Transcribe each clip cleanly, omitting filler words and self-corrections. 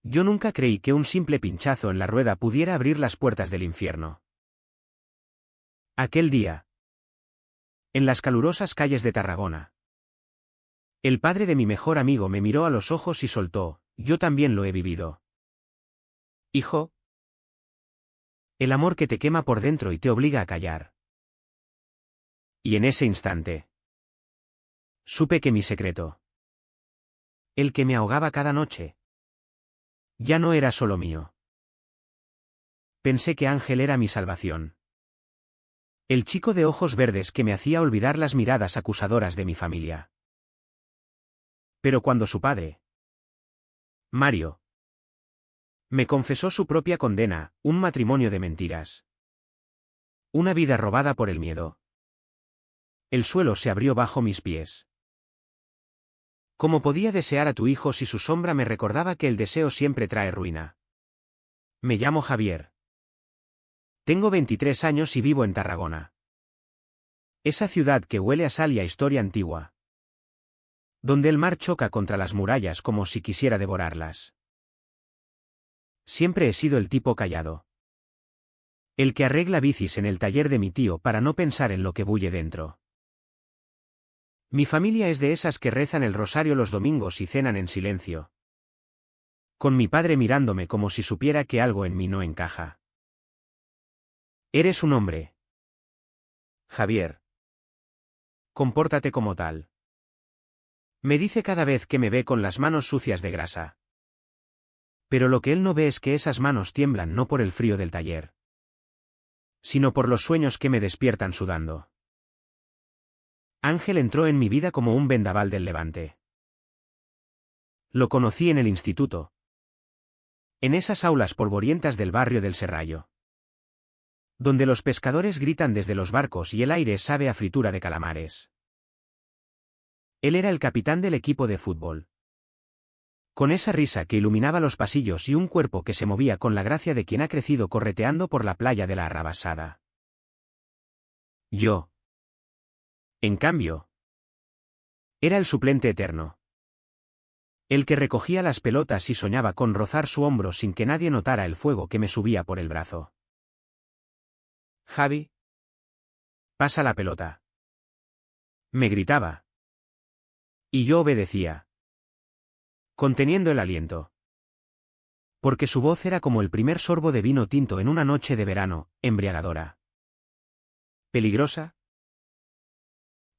Yo nunca creí que un simple pinchazo en la rueda pudiera abrir las puertas del infierno. Aquel día. En las calurosas calles de Tarragona. El padre de mi mejor amigo me miró a los ojos y soltó: yo también lo he vivido. Hijo. El amor que te quema por dentro y te obliga a callar. Y en ese instante. Supe que mi secreto. El que me ahogaba cada noche. Ya no era solo mío. Pensé que Ángel era mi salvación. El chico de ojos verdes que me hacía olvidar las miradas acusadoras de mi familia. Pero cuando su padre, Mario, me confesó su propia condena, un matrimonio de mentiras. Una vida robada por el miedo. El suelo se abrió bajo mis pies. ¿Cómo podía desear a tu hijo si su sombra me recordaba que el deseo siempre trae ruina? Me llamo Javier. Tengo 23 años y vivo en Tarragona. Esa ciudad que huele a sal y a historia antigua. Donde el mar choca contra las murallas como si quisiera devorarlas. Siempre he sido el tipo callado. El que arregla bicis en el taller de mi tío para no pensar en lo que bulle dentro. Mi familia es de esas que rezan el rosario los domingos y cenan en silencio. Con mi padre mirándome como si supiera que algo en mí no encaja. Eres un hombre. Javier. Compórtate como tal. Me dice cada vez que me ve con las manos sucias de grasa. Pero lo que él no ve es que esas manos tiemblan no por el frío del taller, sino por los sueños que me despiertan sudando. Ángel entró en mi vida como un vendaval del Levante. Lo conocí en el instituto. En esas aulas polvorientas del barrio del Serrallo. Donde los pescadores gritan desde los barcos y el aire sabe a fritura de calamares. Él era el capitán del equipo de fútbol. Con esa risa que iluminaba los pasillos y un cuerpo que se movía con la gracia de quien ha crecido correteando por la playa de la Arrabasada. Yo. En cambio. Era el suplente eterno. El que recogía las pelotas y soñaba con rozar su hombro sin que nadie notara el fuego que me subía por el brazo. Javi. Pasa la pelota. Me gritaba. Y yo obedecía. Conteniendo el aliento. Porque su voz era como el primer sorbo de vino tinto en una noche de verano, embriagadora. ¿Peligrosa?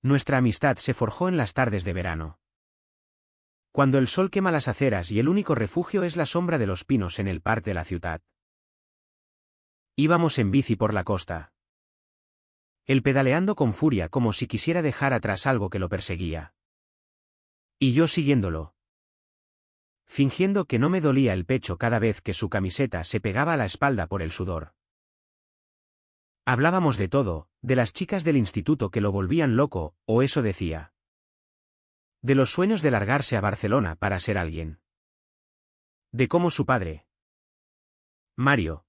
Nuestra amistad se forjó en las tardes de verano. Cuando el sol quema las aceras y el único refugio es la sombra de los pinos en el parque de la ciudad. Íbamos en bici por la costa. Él pedaleando con furia como si quisiera dejar atrás algo que lo perseguía. Y yo siguiéndolo. Fingiendo que no me dolía el pecho cada vez que su camiseta se pegaba a la espalda por el sudor. Hablábamos de todo, de las chicas del instituto que lo volvían loco, o eso decía. De los sueños de largarse a Barcelona para ser alguien. De cómo su padre, Mario,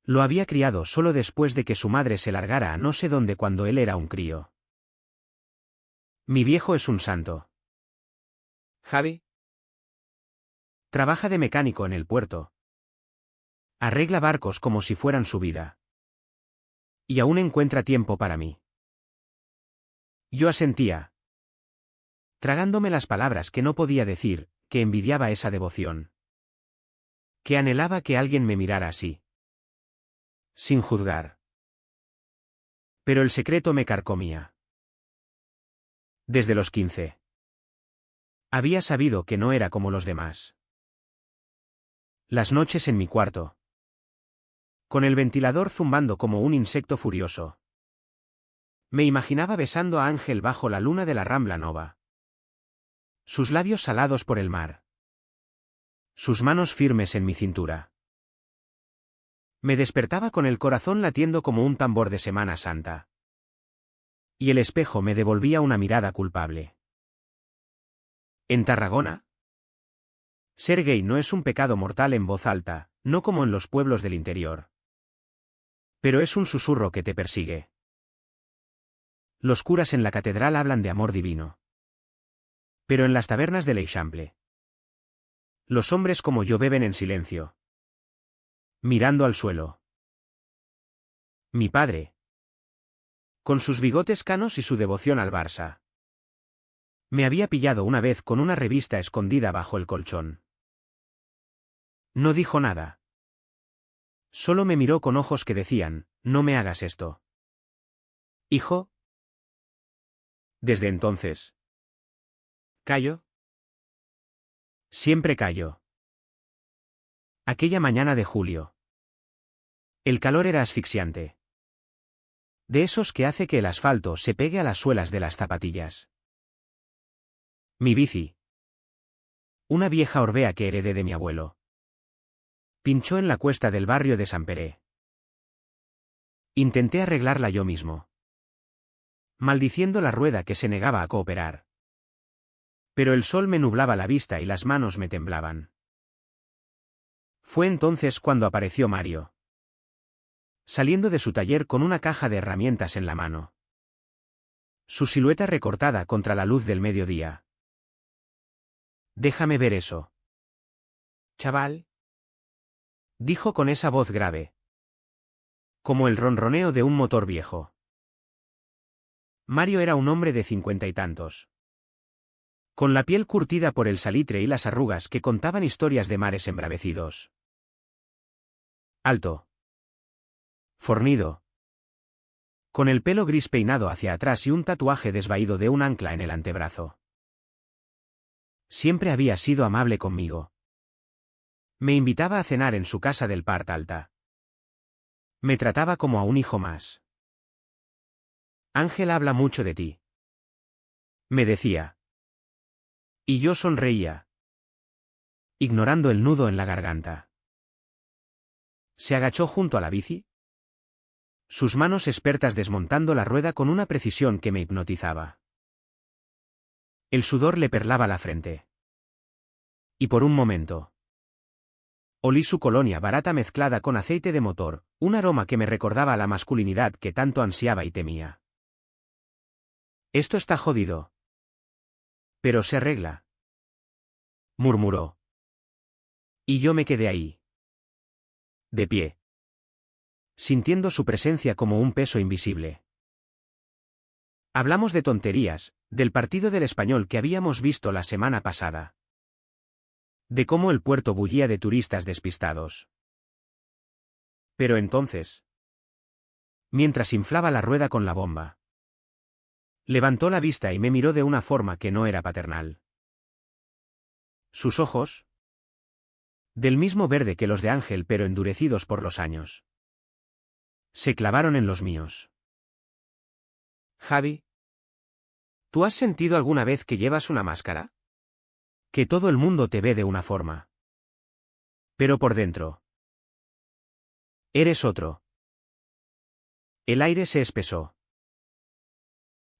lo había criado solo después de que su madre se largara a no sé dónde cuando él era un crío. Mi viejo es un santo. Javi. Trabaja de mecánico en el puerto. Arregla barcos como si fueran su vida. Y aún encuentra tiempo para mí. Yo asentía. Tragándome las palabras que no podía decir, que envidiaba esa devoción. Que anhelaba que alguien me mirara así. Sin juzgar. Pero el secreto me carcomía. Desde los 15. Había sabido que no era como los demás. Las noches en mi cuarto. Con el ventilador zumbando como un insecto furioso. Me imaginaba besando a Ángel bajo la luna de la Rambla Nova. Sus labios salados por el mar. Sus manos firmes en mi cintura. Me despertaba con el corazón latiendo como un tambor de Semana Santa. Y el espejo me devolvía una mirada culpable. ¿En Tarragona? Ser gay no es un pecado mortal en voz alta, no como en los pueblos del interior. Pero es un susurro que te persigue. Los curas en la catedral hablan de amor divino. Pero en las tabernas de l'Eixample. Los hombres como yo beben en silencio, mirando al suelo. Mi padre, con sus bigotes canos y su devoción al Barça. Me había pillado una vez con una revista escondida bajo el colchón. No dijo nada. Solo me miró con ojos que decían, no me hagas esto. Hijo. Desde entonces. ¿Callo? Siempre callo. Aquella mañana de julio. El calor era asfixiante. De esos que hace que el asfalto se pegue a las suelas de las zapatillas. Mi bici. Una vieja Orbea que heredé de mi abuelo. Pinchó en la cuesta del barrio de San Peré. Intenté arreglarla yo mismo, maldiciendo la rueda que se negaba a cooperar. Pero el sol me nublaba la vista y las manos me temblaban. Fue entonces cuando apareció Mario, saliendo de su taller con una caja de herramientas en la mano. Su silueta recortada contra la luz del mediodía. Déjame ver eso. Chaval, dijo con esa voz grave, como el ronroneo de un motor viejo. Mario era un hombre de 50 y tantos, con la piel curtida por el salitre y las arrugas que contaban historias de mares embravecidos. Alto, fornido, con el pelo gris peinado hacia atrás y un tatuaje desvaído de un ancla en el antebrazo. Siempre había sido amable conmigo. Me invitaba a cenar en su casa del Part Alta. Me trataba como a un hijo más. Ángel habla mucho de ti, me decía. Y yo sonreía, ignorando el nudo en la garganta. Se agachó junto a la bici, sus manos expertas desmontando la rueda con una precisión que me hipnotizaba. El sudor le perlaba la frente. Y por un momento olí su colonia barata mezclada con aceite de motor, un aroma que me recordaba la masculinidad que tanto ansiaba y temía. Esto está jodido. Pero se arregla, murmuró. Y yo me quedé ahí, de pie, sintiendo su presencia como un peso invisible. Hablamos de tonterías, del partido del Español que habíamos visto la semana pasada. De cómo el puerto bullía de turistas despistados. Pero entonces, mientras inflaba la rueda con la bomba, levantó la vista y me miró de una forma que no era paternal. Sus ojos, del mismo verde que los de Ángel pero endurecidos por los años, se clavaron en los míos. Javi, ¿tú has sentido alguna vez que llevas una máscara? Que todo el mundo te ve de una forma, pero por dentro eres otro. El aire se espesó.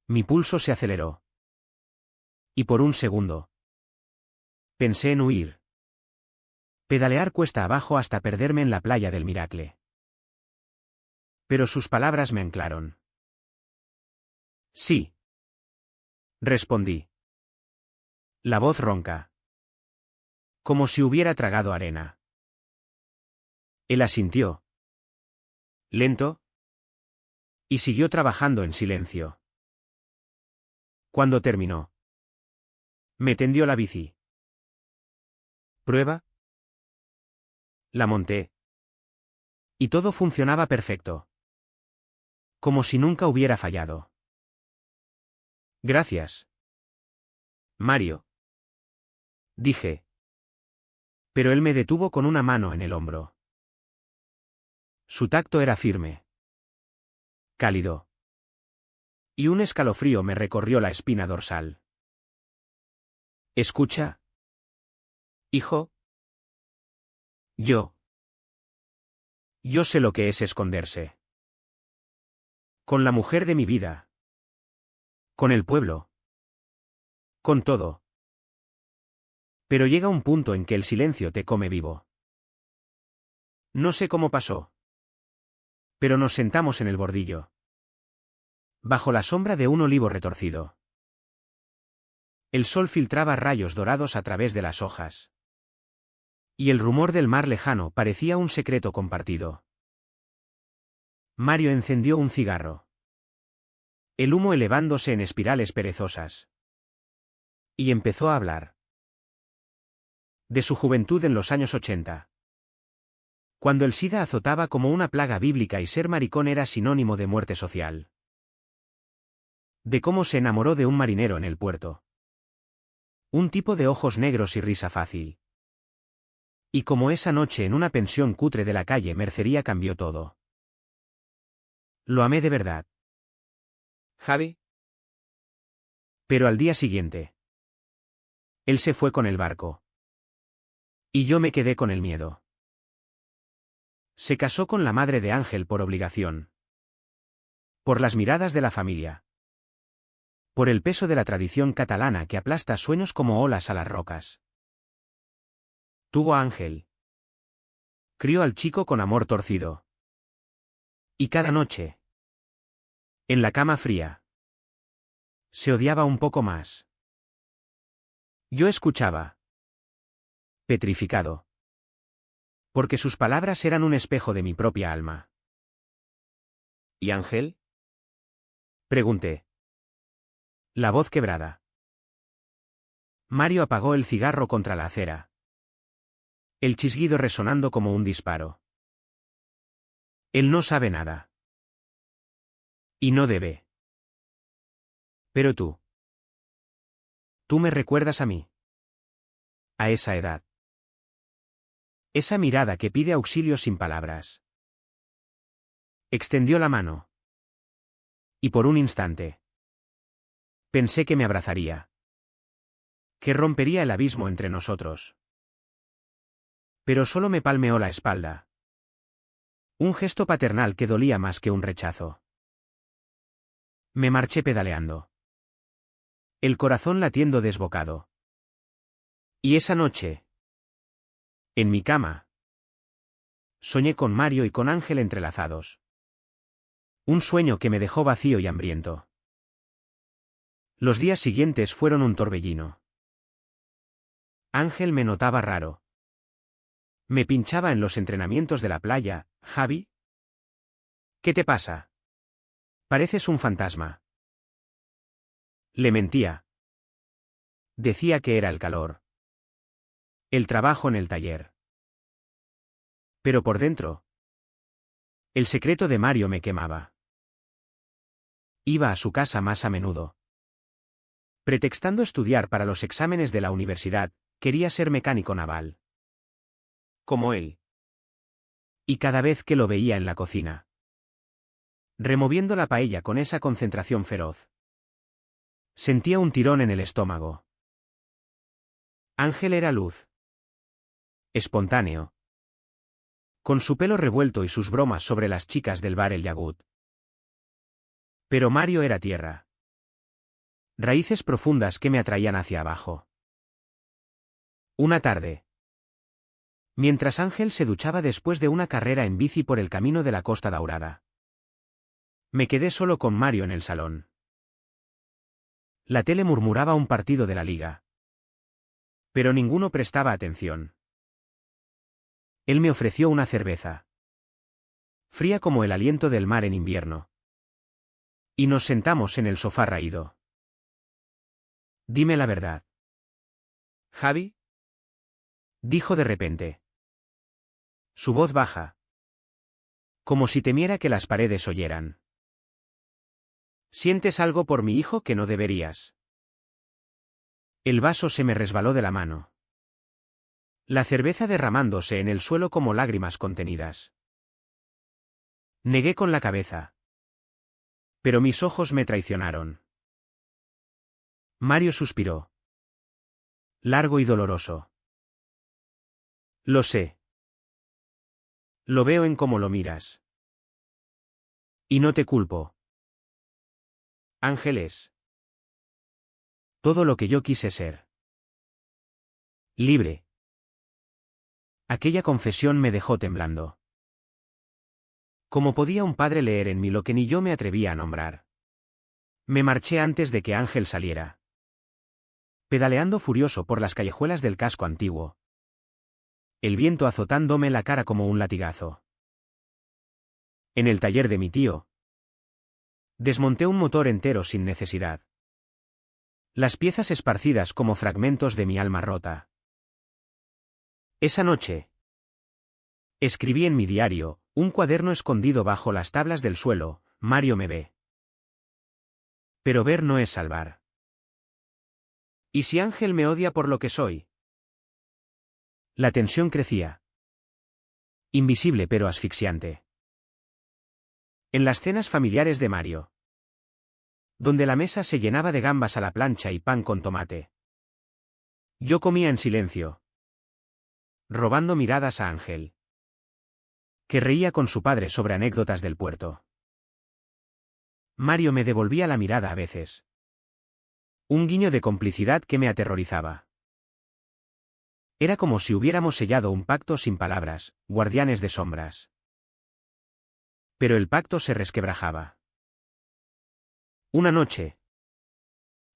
Mi pulso se aceleró. Y por un segundo pensé en huir. Pedalear cuesta abajo hasta perderme en la playa del Miracle. Pero sus palabras me anclaron. Sí, respondí. La voz ronca, como si hubiera tragado arena. Él asintió, lento, y siguió trabajando en silencio. Cuando terminó, me tendió la bici. ¿Prueba? La monté. Y todo funcionaba perfecto. Como si nunca hubiera fallado. Gracias, Mario, dije. Pero él me detuvo con una mano en el hombro. Su tacto era firme, cálido. Y un escalofrío me recorrió la espina dorsal. Escucha, hijo. Yo sé lo que es esconderse. Con la mujer de mi vida. Con el pueblo. Con todo. Pero llega un punto en que el silencio te come vivo. No sé cómo pasó. Pero nos sentamos en el bordillo, bajo la sombra de un olivo retorcido. El sol filtraba rayos dorados a través de las hojas. Y el rumor del mar lejano parecía un secreto compartido. Mario encendió un cigarro. El humo elevándose en espirales perezosas. Y empezó a hablar. De su juventud en los años 80. Cuando el SIDA azotaba como una plaga bíblica y ser maricón era sinónimo de muerte social. De cómo se enamoró de un marinero en el puerto. Un tipo de ojos negros y risa fácil. Y como esa noche en una pensión cutre de la calle Mercería cambió todo. Lo amé de verdad. Javi, Pero al día siguiente. Él se fue con el barco. Y yo me quedé con el miedo. Se casó con la madre de Ángel por obligación. Por las miradas de la familia. Por el peso de la tradición catalana que aplasta sueños como olas a las rocas. Tuvo a Ángel. Crió al chico con amor torcido. Y cada noche. En la cama fría. Se odiaba un poco más. Yo escuchaba. Petrificado. Porque sus palabras eran un espejo de mi propia alma. ¿y Ángel? Pregunté. La voz quebrada. Mario apagó el cigarro contra la acera. El chasquido resonando como un disparo. Él no sabe nada. Y no debe. Pero tú. Tú me recuerdas a mí. A esa edad. Esa mirada que pide auxilio sin palabras. Extendió la mano. Y por un instante. Pensé que me abrazaría. Que rompería el abismo entre nosotros. Pero solo me palmeó la espalda. Un gesto paternal que dolía más que un rechazo. Me marché pedaleando. El corazón latiendo desbocado. Y esa noche. En mi cama. Soñé con Mario y con Ángel entrelazados. Un sueño que me dejó vacío y hambriento. Los días siguientes fueron un torbellino. Ángel me notaba raro. Me pinchaba en los entrenamientos de la playa. Javi. ¿Qué te pasa? Pareces un fantasma. Le mentía. Decía que era el calor. El trabajo en el taller. Pero por dentro. El secreto de Mario me quemaba. Iba a su casa más a menudo. Pretextando estudiar para los exámenes de la universidad, quería ser mecánico naval. Como él. Y cada vez que lo veía en la cocina. Removiendo la paella con esa concentración feroz. Sentía un tirón en el estómago. Ángel era luz. Espontáneo. Con su pelo revuelto y sus bromas sobre las chicas del bar El Yagut. Pero Mario era tierra. Raíces profundas que me atraían hacia abajo. Una tarde. Mientras Ángel se duchaba después de una carrera en bici por el camino de la Costa Daurada. Me quedé solo con Mario en el salón. La tele murmuraba un partido de la liga. Pero ninguno prestaba atención. Él me ofreció una cerveza. Fría como el aliento del mar en invierno. Y nos sentamos en el sofá raído. Dime la verdad. Javi, Dijo de repente. Su voz baja. Como si temiera que las paredes oyeran. ¿Sientes algo por mi hijo que no deberías? El vaso se me resbaló de la mano. La cerveza derramándose en el suelo como lágrimas contenidas. Negué con la cabeza. Pero mis ojos me traicionaron. Mario suspiró. Largo y doloroso. Lo sé. Lo veo en cómo lo miras. Y no te culpo. Ángeles. Todo lo que yo quise ser. Libre. Aquella confesión me dejó temblando. ¿Cómo podía un padre leer en mí lo que ni yo me atrevía a nombrar? Me marché antes de que Ángel saliera. Pedaleando furioso por las callejuelas del casco antiguo. el viento azotándome la cara como un latigazo. En el taller de mi tío, desmonté un motor entero sin necesidad. Las piezas esparcidas como fragmentos de mi alma rota. Esa noche, escribí en mi diario, un cuaderno escondido bajo las tablas del suelo: Mario me ve. Pero ver no es salvar. ¿Y si Ángel me odia por lo que soy? La tensión crecía. Invisible pero asfixiante. En las cenas familiares de Mario, donde la mesa se llenaba de gambas a la plancha y pan con tomate, yo comía en silencio, robando miradas a Ángel, que reía con su padre sobre anécdotas del puerto. Mario me devolvía la mirada a veces. Un guiño de complicidad que me aterrorizaba. Era como si hubiéramos sellado un pacto sin palabras, guardianes de sombras. Pero el pacto se resquebrajaba. Una noche,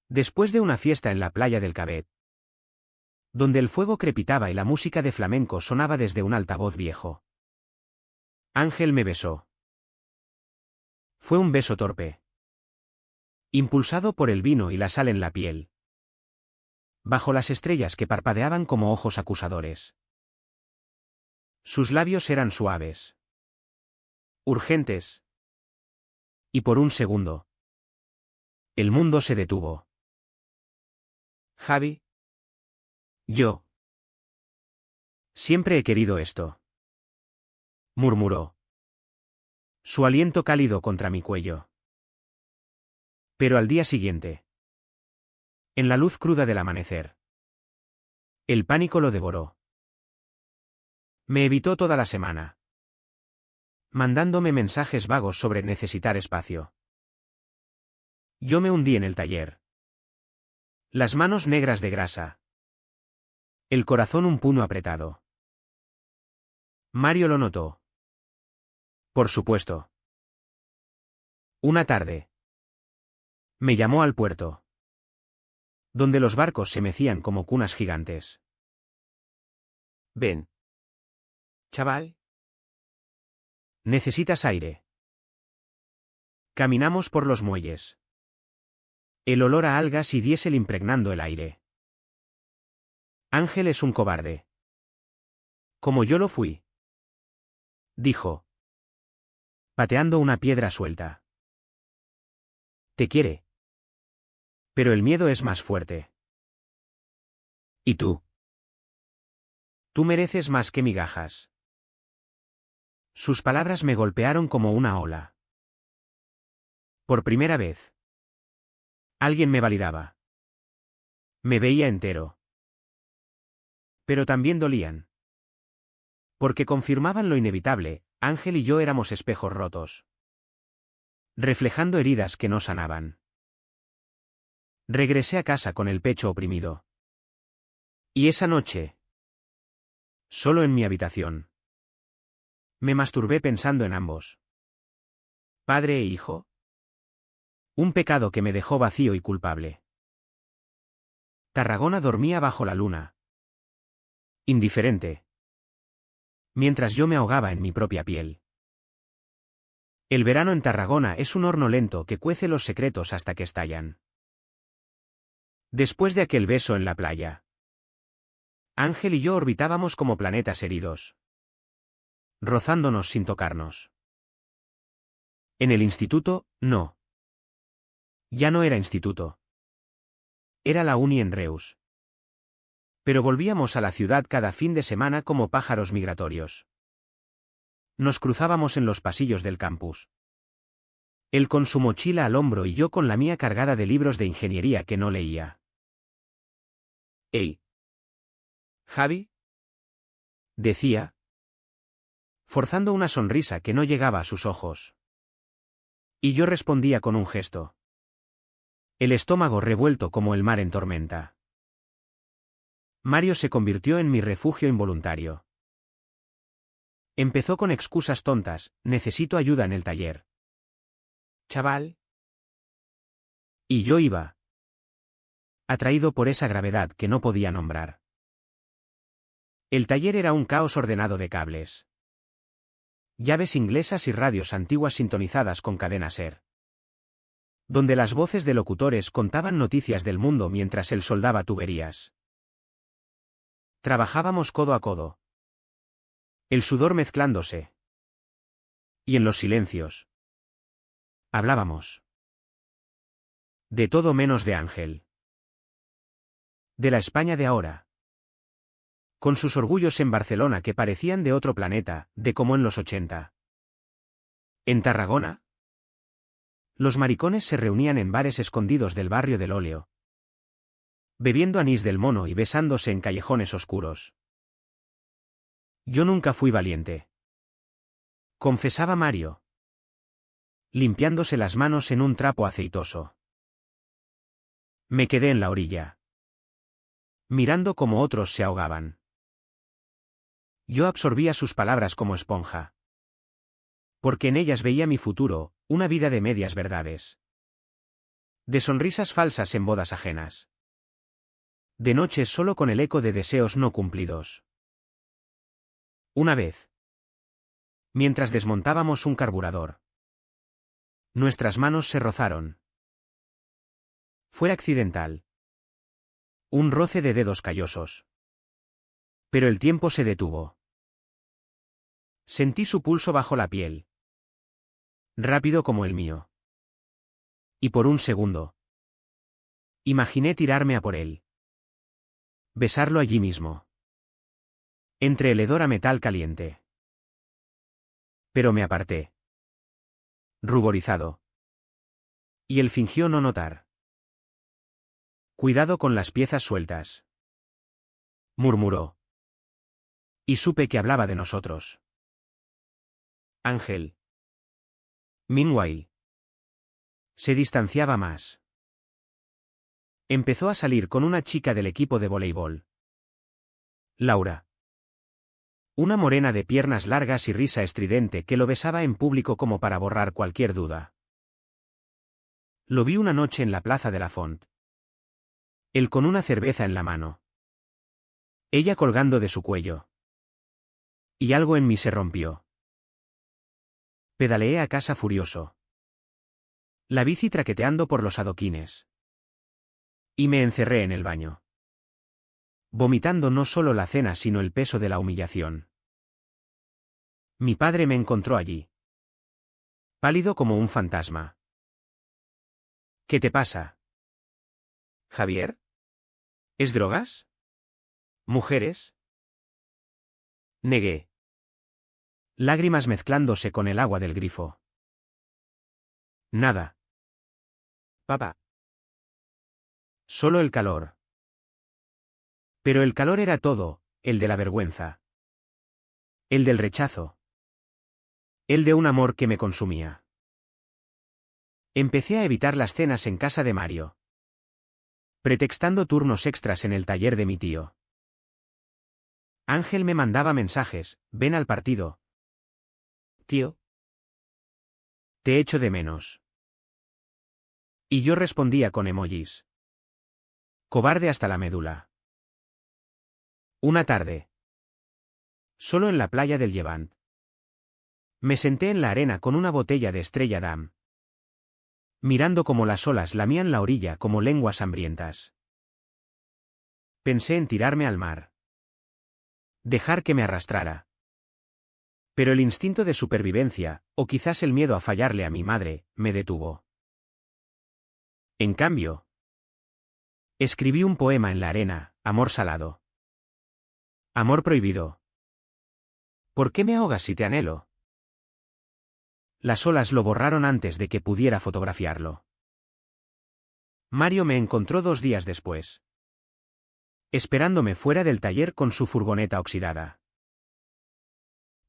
después de una fiesta en la playa del Cabet, donde el fuego crepitaba y la música de flamenco sonaba desde un altavoz viejo, Ángel me besó. Fue un beso torpe, impulsado por el vino y la sal en la piel, bajo las estrellas que parpadeaban como ojos acusadores. Sus labios eran suaves, urgentes, y por un segundo, el mundo se detuvo. Javi. Yo siempre he querido esto, murmuró, su aliento cálido contra mi cuello. Pero al día siguiente, en la luz cruda del amanecer, el pánico lo devoró. Me evitó toda la semana, mandándome mensajes vagos sobre necesitar espacio. Yo me hundí en el taller. Las manos negras de grasa. El corazón un puño apretado. Mario lo notó. Por supuesto. Una tarde, me llamó al puerto, donde los barcos se mecían como cunas gigantes. Ven. Chaval. ¿Necesitas aire? Caminamos por los muelles. El olor a algas y diésel impregnando el aire. Ángel es un cobarde. Como yo lo fui, dijo, pateando una piedra suelta. Te quiere. Pero el miedo es más fuerte. ¿Y tú? Tú mereces más que migajas. Sus palabras me golpearon como una ola. Por primera vez, alguien me validaba. Me veía entero. Pero también dolían. Porque confirmaban lo inevitable: Ángel y yo éramos espejos rotos, reflejando heridas que no sanaban. Regresé a casa con el pecho oprimido. Y esa noche, solo en mi habitación, me masturbé pensando en ambos. Padre e hijo. Un pecado que me dejó vacío y culpable. Tarragona dormía bajo la luna, indiferente, mientras yo me ahogaba en mi propia piel. El verano en Tarragona es un horno lento que cuece los secretos hasta que estallan. Después de aquel beso en la playa, Ángel y yo orbitábamos como planetas heridos, rozándonos sin tocarnos. En el instituto, no. Ya no era instituto. Era la uni en Reus. Pero volvíamos a la ciudad cada fin de semana como pájaros migratorios. Nos cruzábamos en los pasillos del campus. Él con su mochila al hombro y yo con la mía cargada de libros de ingeniería que no leía. Ey. Javi. Decía, forzando una sonrisa que no llegaba a sus ojos. Y yo respondía con un gesto. El estómago revuelto como el mar en tormenta. Mario se convirtió en mi refugio involuntario. Empezó con excusas tontas: necesito ayuda en el taller. Chaval. Y yo iba, atraído por esa gravedad que no podía nombrar. El taller era un caos ordenado de cables. Llaves inglesas y radios antiguas sintonizadas con cadena SER. Donde las voces de locutores contaban noticias del mundo mientras él soldaba tuberías. Trabajábamos codo a codo. El sudor mezclándose. Y en los silencios. Hablábamos. De todo menos de Ángel. De la España de ahora. Con sus orgullos en Barcelona que parecían de otro planeta, de como en los 80. En Tarragona. Los maricones se reunían en bares escondidos del barrio del Óleo. Bebiendo anís del mono y besándose en callejones oscuros. Yo nunca fui valiente. Confesaba Mario. Limpiándose las manos en un trapo aceitoso. Me quedé en la orilla. Mirando cómo otros se ahogaban. Yo absorbía sus palabras como esponja. Porque en ellas veía mi futuro, una vida de medias verdades. De sonrisas falsas en bodas ajenas. De noches solo con el eco de deseos no cumplidos. Una vez. Mientras desmontábamos un carburador. Nuestras manos se rozaron. Fue accidental. Un roce de dedos callosos. Pero el tiempo se detuvo. Sentí su pulso bajo la piel. Rápido como el mío. Y por un segundo. Imaginé tirarme a por él. Besarlo allí mismo. Entre el hedor a metal caliente. Pero me aparté. Ruborizado. Y él fingió no notar. Cuidado con las piezas sueltas. Murmuró. Y supe que hablaba de nosotros. Ángel. Meanwhile. Se distanciaba más. Empezó a salir con una chica del equipo de voleibol. Laura. Una morena de piernas largas y risa estridente que lo besaba en público como para borrar cualquier duda. Lo vi una noche en la plaza de la Font. Él con una cerveza en la mano. Ella colgando de su cuello. Y algo en mí se rompió. Pedaleé a casa furioso. La bici traqueteando por los adoquines. Y me encerré en el baño. Vomitando no solo la cena sino el peso de la humillación. Mi padre me encontró allí. Pálido como un fantasma. ¿Qué te pasa? ¿Javier? ¿Es drogas? ¿Mujeres? Negué. Lágrimas mezclándose con el agua del grifo. Nada. Papá. Solo el calor. Pero el calor era todo, el de la vergüenza. El del rechazo. El de un amor que me consumía. Empecé a evitar las cenas en casa de Mario. Pretextando turnos extras en el taller de mi tío. Ángel me mandaba mensajes, ven al partido. Tío. Te echo de menos. Y yo respondía con emojis. Cobarde hasta la médula. Una tarde. Solo en la playa del Llevant. Me senté en la arena con una botella de Estrella Damm. Mirando cómo las olas lamían la orilla como lenguas hambrientas. Pensé en tirarme al mar. Dejar que me arrastrara. Pero el instinto de supervivencia, o quizás el miedo a fallarle a mi madre, me detuvo. En cambio, escribí un poema en la arena, amor salado. Amor prohibido. ¿Por qué me ahogas si te anhelo? Las olas lo borraron antes de que pudiera fotografiarlo. Mario me encontró 2 días después. Esperándome fuera del taller con su furgoneta oxidada.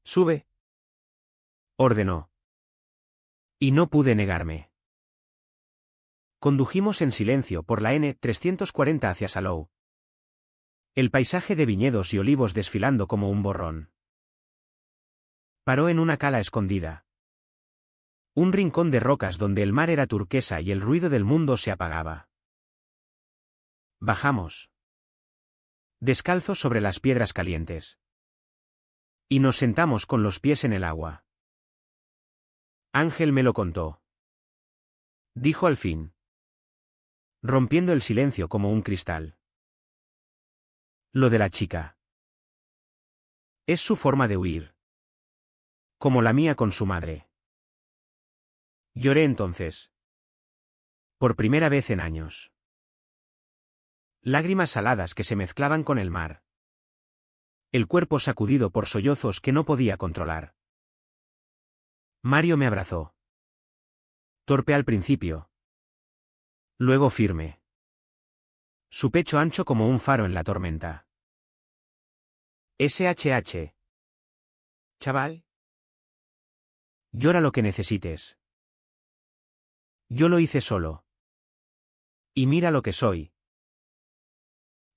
Sube. Ordenó. Y no pude negarme. Condujimos en silencio por la N340 hacia Salou. El paisaje de viñedos y olivos desfilando como un borrón. Paró en una cala escondida. Un rincón de rocas donde el mar era turquesa y el ruido del mundo se apagaba. Bajamos. descalzos sobre las piedras calientes. Y nos sentamos con los pies en el agua. Ángel me lo contó. Dijo al fin, rompiendo el silencio como un cristal. Lo de la chica. Es su forma de huir. Como la mía con su madre. Lloré entonces. Por primera vez en años. Lágrimas saladas que se mezclaban con el mar. El cuerpo sacudido por sollozos que no podía controlar. Mario me abrazó. Torpe al principio. Luego firme. Su pecho ancho como un faro en la tormenta. SHH. Chaval. Llora lo que necesites. Yo lo hice solo. Y mira lo que soy.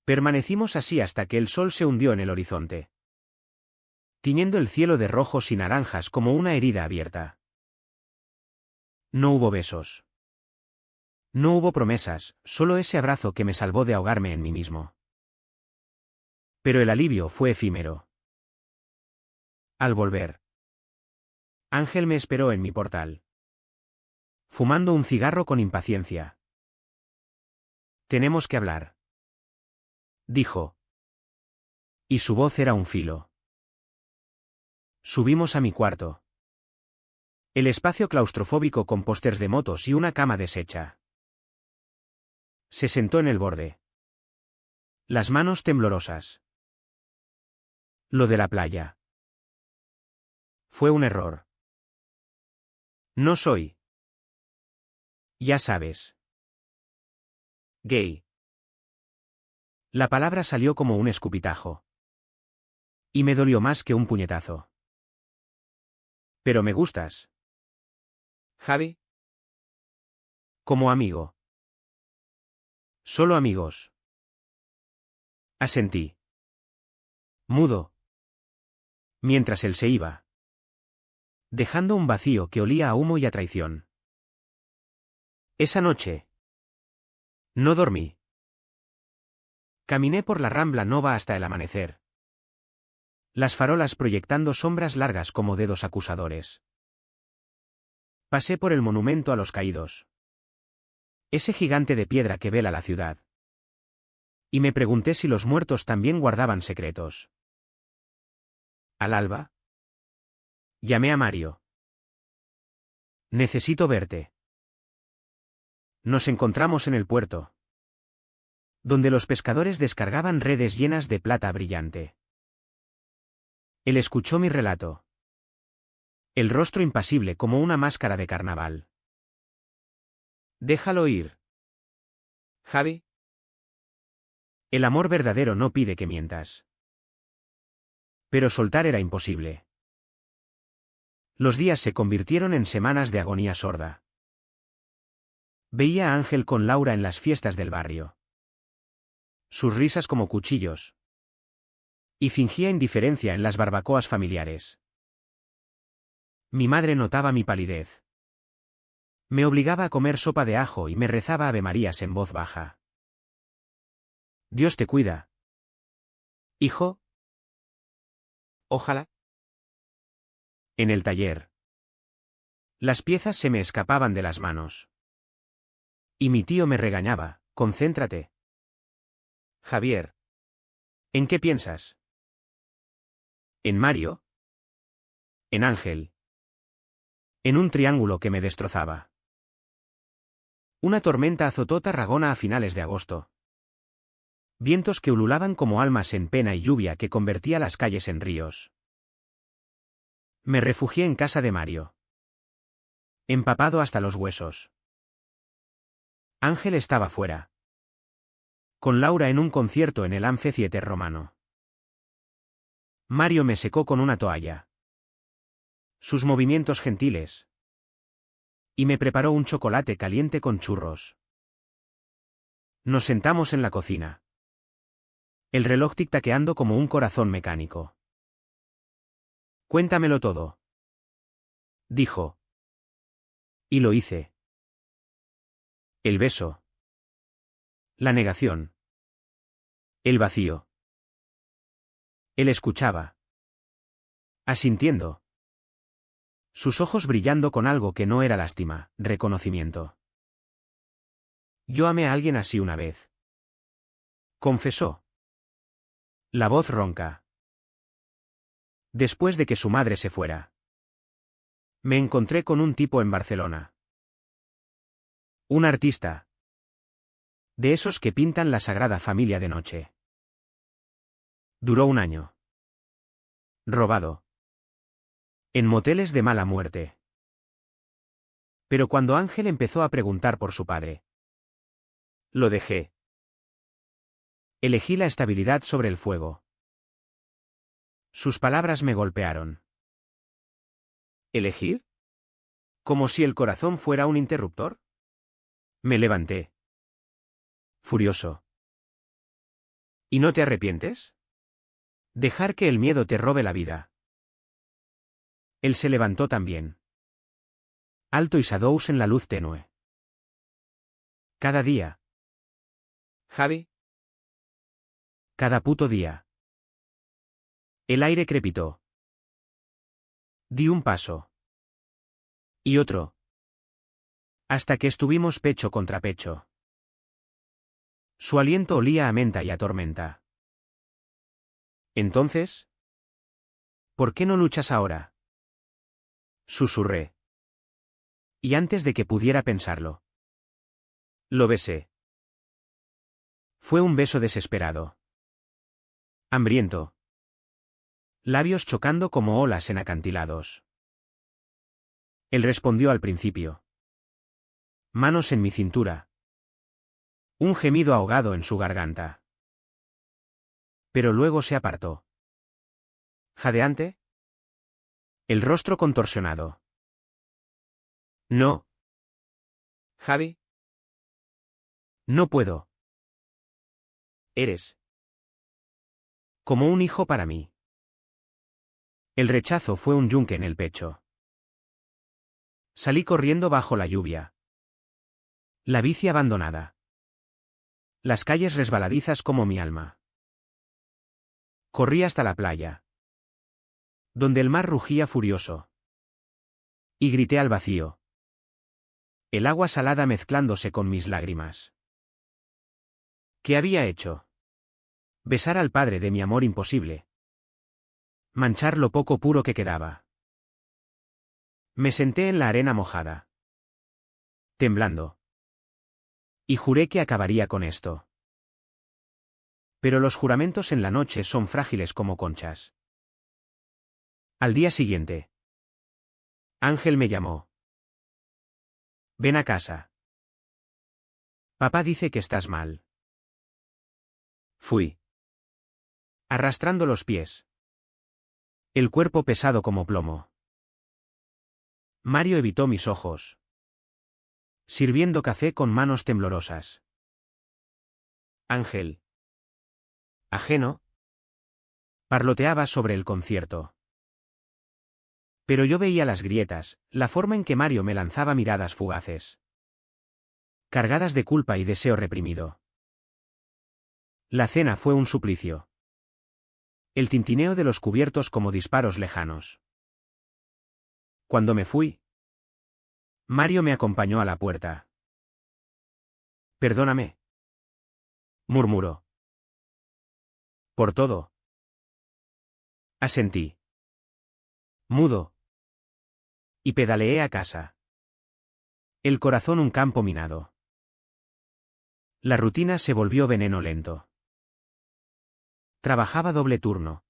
Permanecimos así hasta que el sol se hundió en el horizonte, tiñendo el cielo de rojos y naranjas como una herida abierta. No hubo besos. No hubo promesas, solo ese abrazo que me salvó de ahogarme en mí mismo. Pero el alivio fue efímero. Al volver, Ángel me esperó en mi portal, fumando un cigarro con impaciencia. Tenemos que hablar, dijo. Y su voz era un filo. Subimos a mi cuarto. El espacio claustrofóbico con pósters de motos y una cama deshecha. Se sentó en el borde. Las manos temblorosas. Lo de la playa. Fue un error. No soy. Ya sabes. Gay. La palabra salió como un escupitajo. Y me dolió más que un puñetazo. Pero me gustas. Javi. Como amigo. Solo amigos. Asentí. Mudo. Mientras él se iba. Dejando un vacío que olía a humo y a traición. Esa noche. No dormí. Caminé por la Rambla Nova hasta el amanecer. Las farolas proyectando sombras largas como dedos acusadores. Pasé por el monumento a los caídos. Ese gigante de piedra que vela la ciudad. Y me pregunté si los muertos también guardaban secretos. Al alba. Llamé a Mario. Necesito verte. Nos encontramos en el puerto, donde los pescadores descargaban redes llenas de plata brillante. Él escuchó mi relato. El rostro impasible como una máscara de carnaval. Déjalo ir. Javi. El amor verdadero no pide que mientas. Pero soltar era imposible. Los días se convirtieron en semanas de agonía sorda. Veía a Ángel con Laura en las fiestas del barrio. Sus risas como cuchillos. Y fingía indiferencia en las barbacoas familiares. Mi madre notaba mi palidez. Me obligaba a comer sopa de ajo y me rezaba avemarías en voz baja. Dios te cuida. Hijo. Ojalá. En el taller. Las piezas se me escapaban de las manos. Y mi tío me regañaba, concéntrate. Javier. ¿En qué piensas? ¿En Mario? ¿En Ángel? En un triángulo que me destrozaba. Una tormenta azotó Tarragona a finales de agosto. Vientos que ululaban como almas en pena y lluvia que convertía las calles en ríos. Me refugié en casa de Mario. Empapado hasta los huesos. Ángel estaba fuera. Con Laura en un concierto en el Amphitheater romano. Mario me secó con una toalla. Sus movimientos gentiles. Y me preparó un chocolate caliente con churros. Nos sentamos en la cocina. El reloj tic-taqueando como un corazón mecánico. Cuéntamelo todo. Dijo. Y lo hice. El beso. La negación. El vacío. Él escuchaba, asintiendo, sus ojos brillando con algo que no era lástima, reconocimiento. Yo amé a alguien así una vez. Confesó. La voz ronca. Después de que su madre se fuera. Me encontré con un tipo en Barcelona. Un artista. De esos que pintan la Sagrada Familia de noche. Duró un año. Robado. En moteles de mala muerte. Pero cuando Ángel empezó a preguntar por su padre. Lo dejé. Elegí la estabilidad sobre el fuego. Sus palabras me golpearon. ¿Elegir? ¿Como si el corazón fuera un interruptor? Me levanté. Furioso. ¿Y no te arrepientes? Dejar que el miedo te robe la vida. Él se levantó también. Alto y Shadows en la luz tenue. Cada día. Javi. Cada puto día. El aire crepitó. Di un paso. Y otro. Hasta que estuvimos pecho contra pecho. Su aliento olía a menta y a tormenta. Entonces, ¿por qué no luchas ahora? Susurré. Y antes de que pudiera pensarlo, lo besé. Fue un beso desesperado. Hambriento. Labios chocando como olas en acantilados. Él respondió al principio. Manos en mi cintura. Un gemido ahogado en su garganta. Pero luego se apartó. ¿Jadeante? El rostro contorsionado. No. Javi. No puedo. Eres. Como un hijo para mí. El rechazo fue un yunque en el pecho. Salí corriendo bajo la lluvia. La bici abandonada. Las calles resbaladizas como mi alma. Corrí hasta la playa. Donde el mar rugía furioso. Y grité al vacío. El agua salada mezclándose con mis lágrimas. ¿Qué había hecho? Besar al padre de mi amor imposible. Manchar lo poco puro que quedaba. Me senté en la arena mojada. Temblando. Y juré que acabaría con esto. Pero los juramentos en la noche son frágiles como conchas. Al día siguiente. Ángel me llamó. Ven a casa. Papá dice que estás mal. Fui. Arrastrando los pies. El cuerpo pesado como plomo. Mario evitó mis ojos. Sirviendo café con manos temblorosas. Ángel. Ajeno. Parloteaba sobre el concierto. Pero yo veía las grietas, la forma en que Mario me lanzaba miradas fugaces. Cargadas de culpa y deseo reprimido. La cena fue un suplicio. El tintineo de los cubiertos como disparos lejanos. Cuando me fui, Mario me acompañó a la puerta. Perdóname, murmuró. Por todo. Asentí. Mudo. Y pedaleé a casa. El corazón un campo minado. La rutina se volvió veneno lento. Trabajaba doble turno.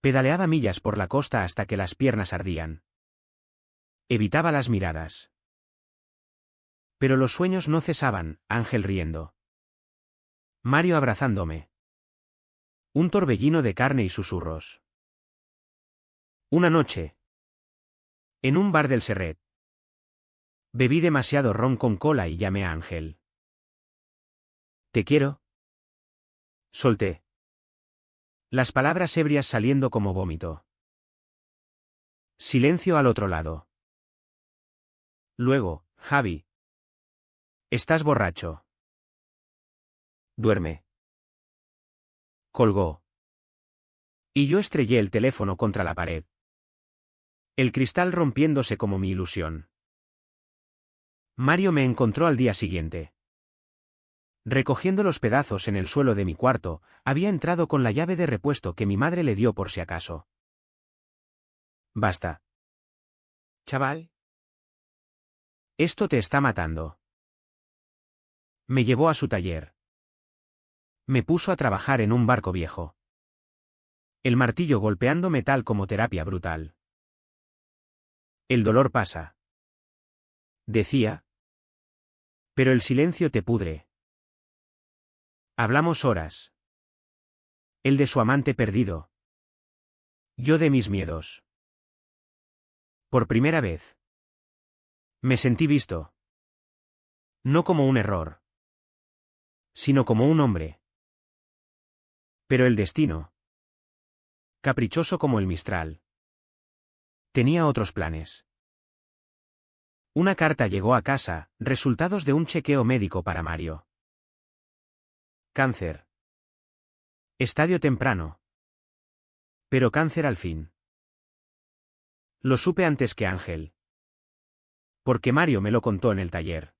Pedaleaba millas por la costa hasta que las piernas ardían. Evitaba las miradas. Pero los sueños no cesaban, Ángel riendo. Mario abrazándome. Un torbellino de carne y susurros. Una noche. En un bar del Serret. Bebí demasiado ron con cola y llamé a Ángel. ¿Te quiero? Solté. Las palabras ebrias saliendo como vómito. Silencio al otro lado. Luego, Javi. Estás borracho. Duerme. Colgó. Y yo estrellé el teléfono contra la pared. El cristal rompiéndose como mi ilusión. Mario me encontró al día siguiente. Recogiendo los pedazos en el suelo de mi cuarto, había entrado con la llave de repuesto que mi madre le dio por si acaso. Basta. Chaval. Esto te está matando. Me llevó a su taller. Me puso a trabajar en un barco viejo. El martillo golpeando metal como terapia brutal. El dolor pasa. Decía. Pero el silencio te pudre. Hablamos horas. Él de su amante perdido. Yo de mis miedos. Por primera vez. Me sentí visto. No como un error. Sino como un hombre. Pero el destino. Caprichoso como el Mistral. Tenía otros planes. Una carta llegó a casa, resultados de un chequeo médico para Mario. Cáncer. Estadio temprano. Pero cáncer al fin. Lo supe antes que Ángel. Porque Mario me lo contó en el taller.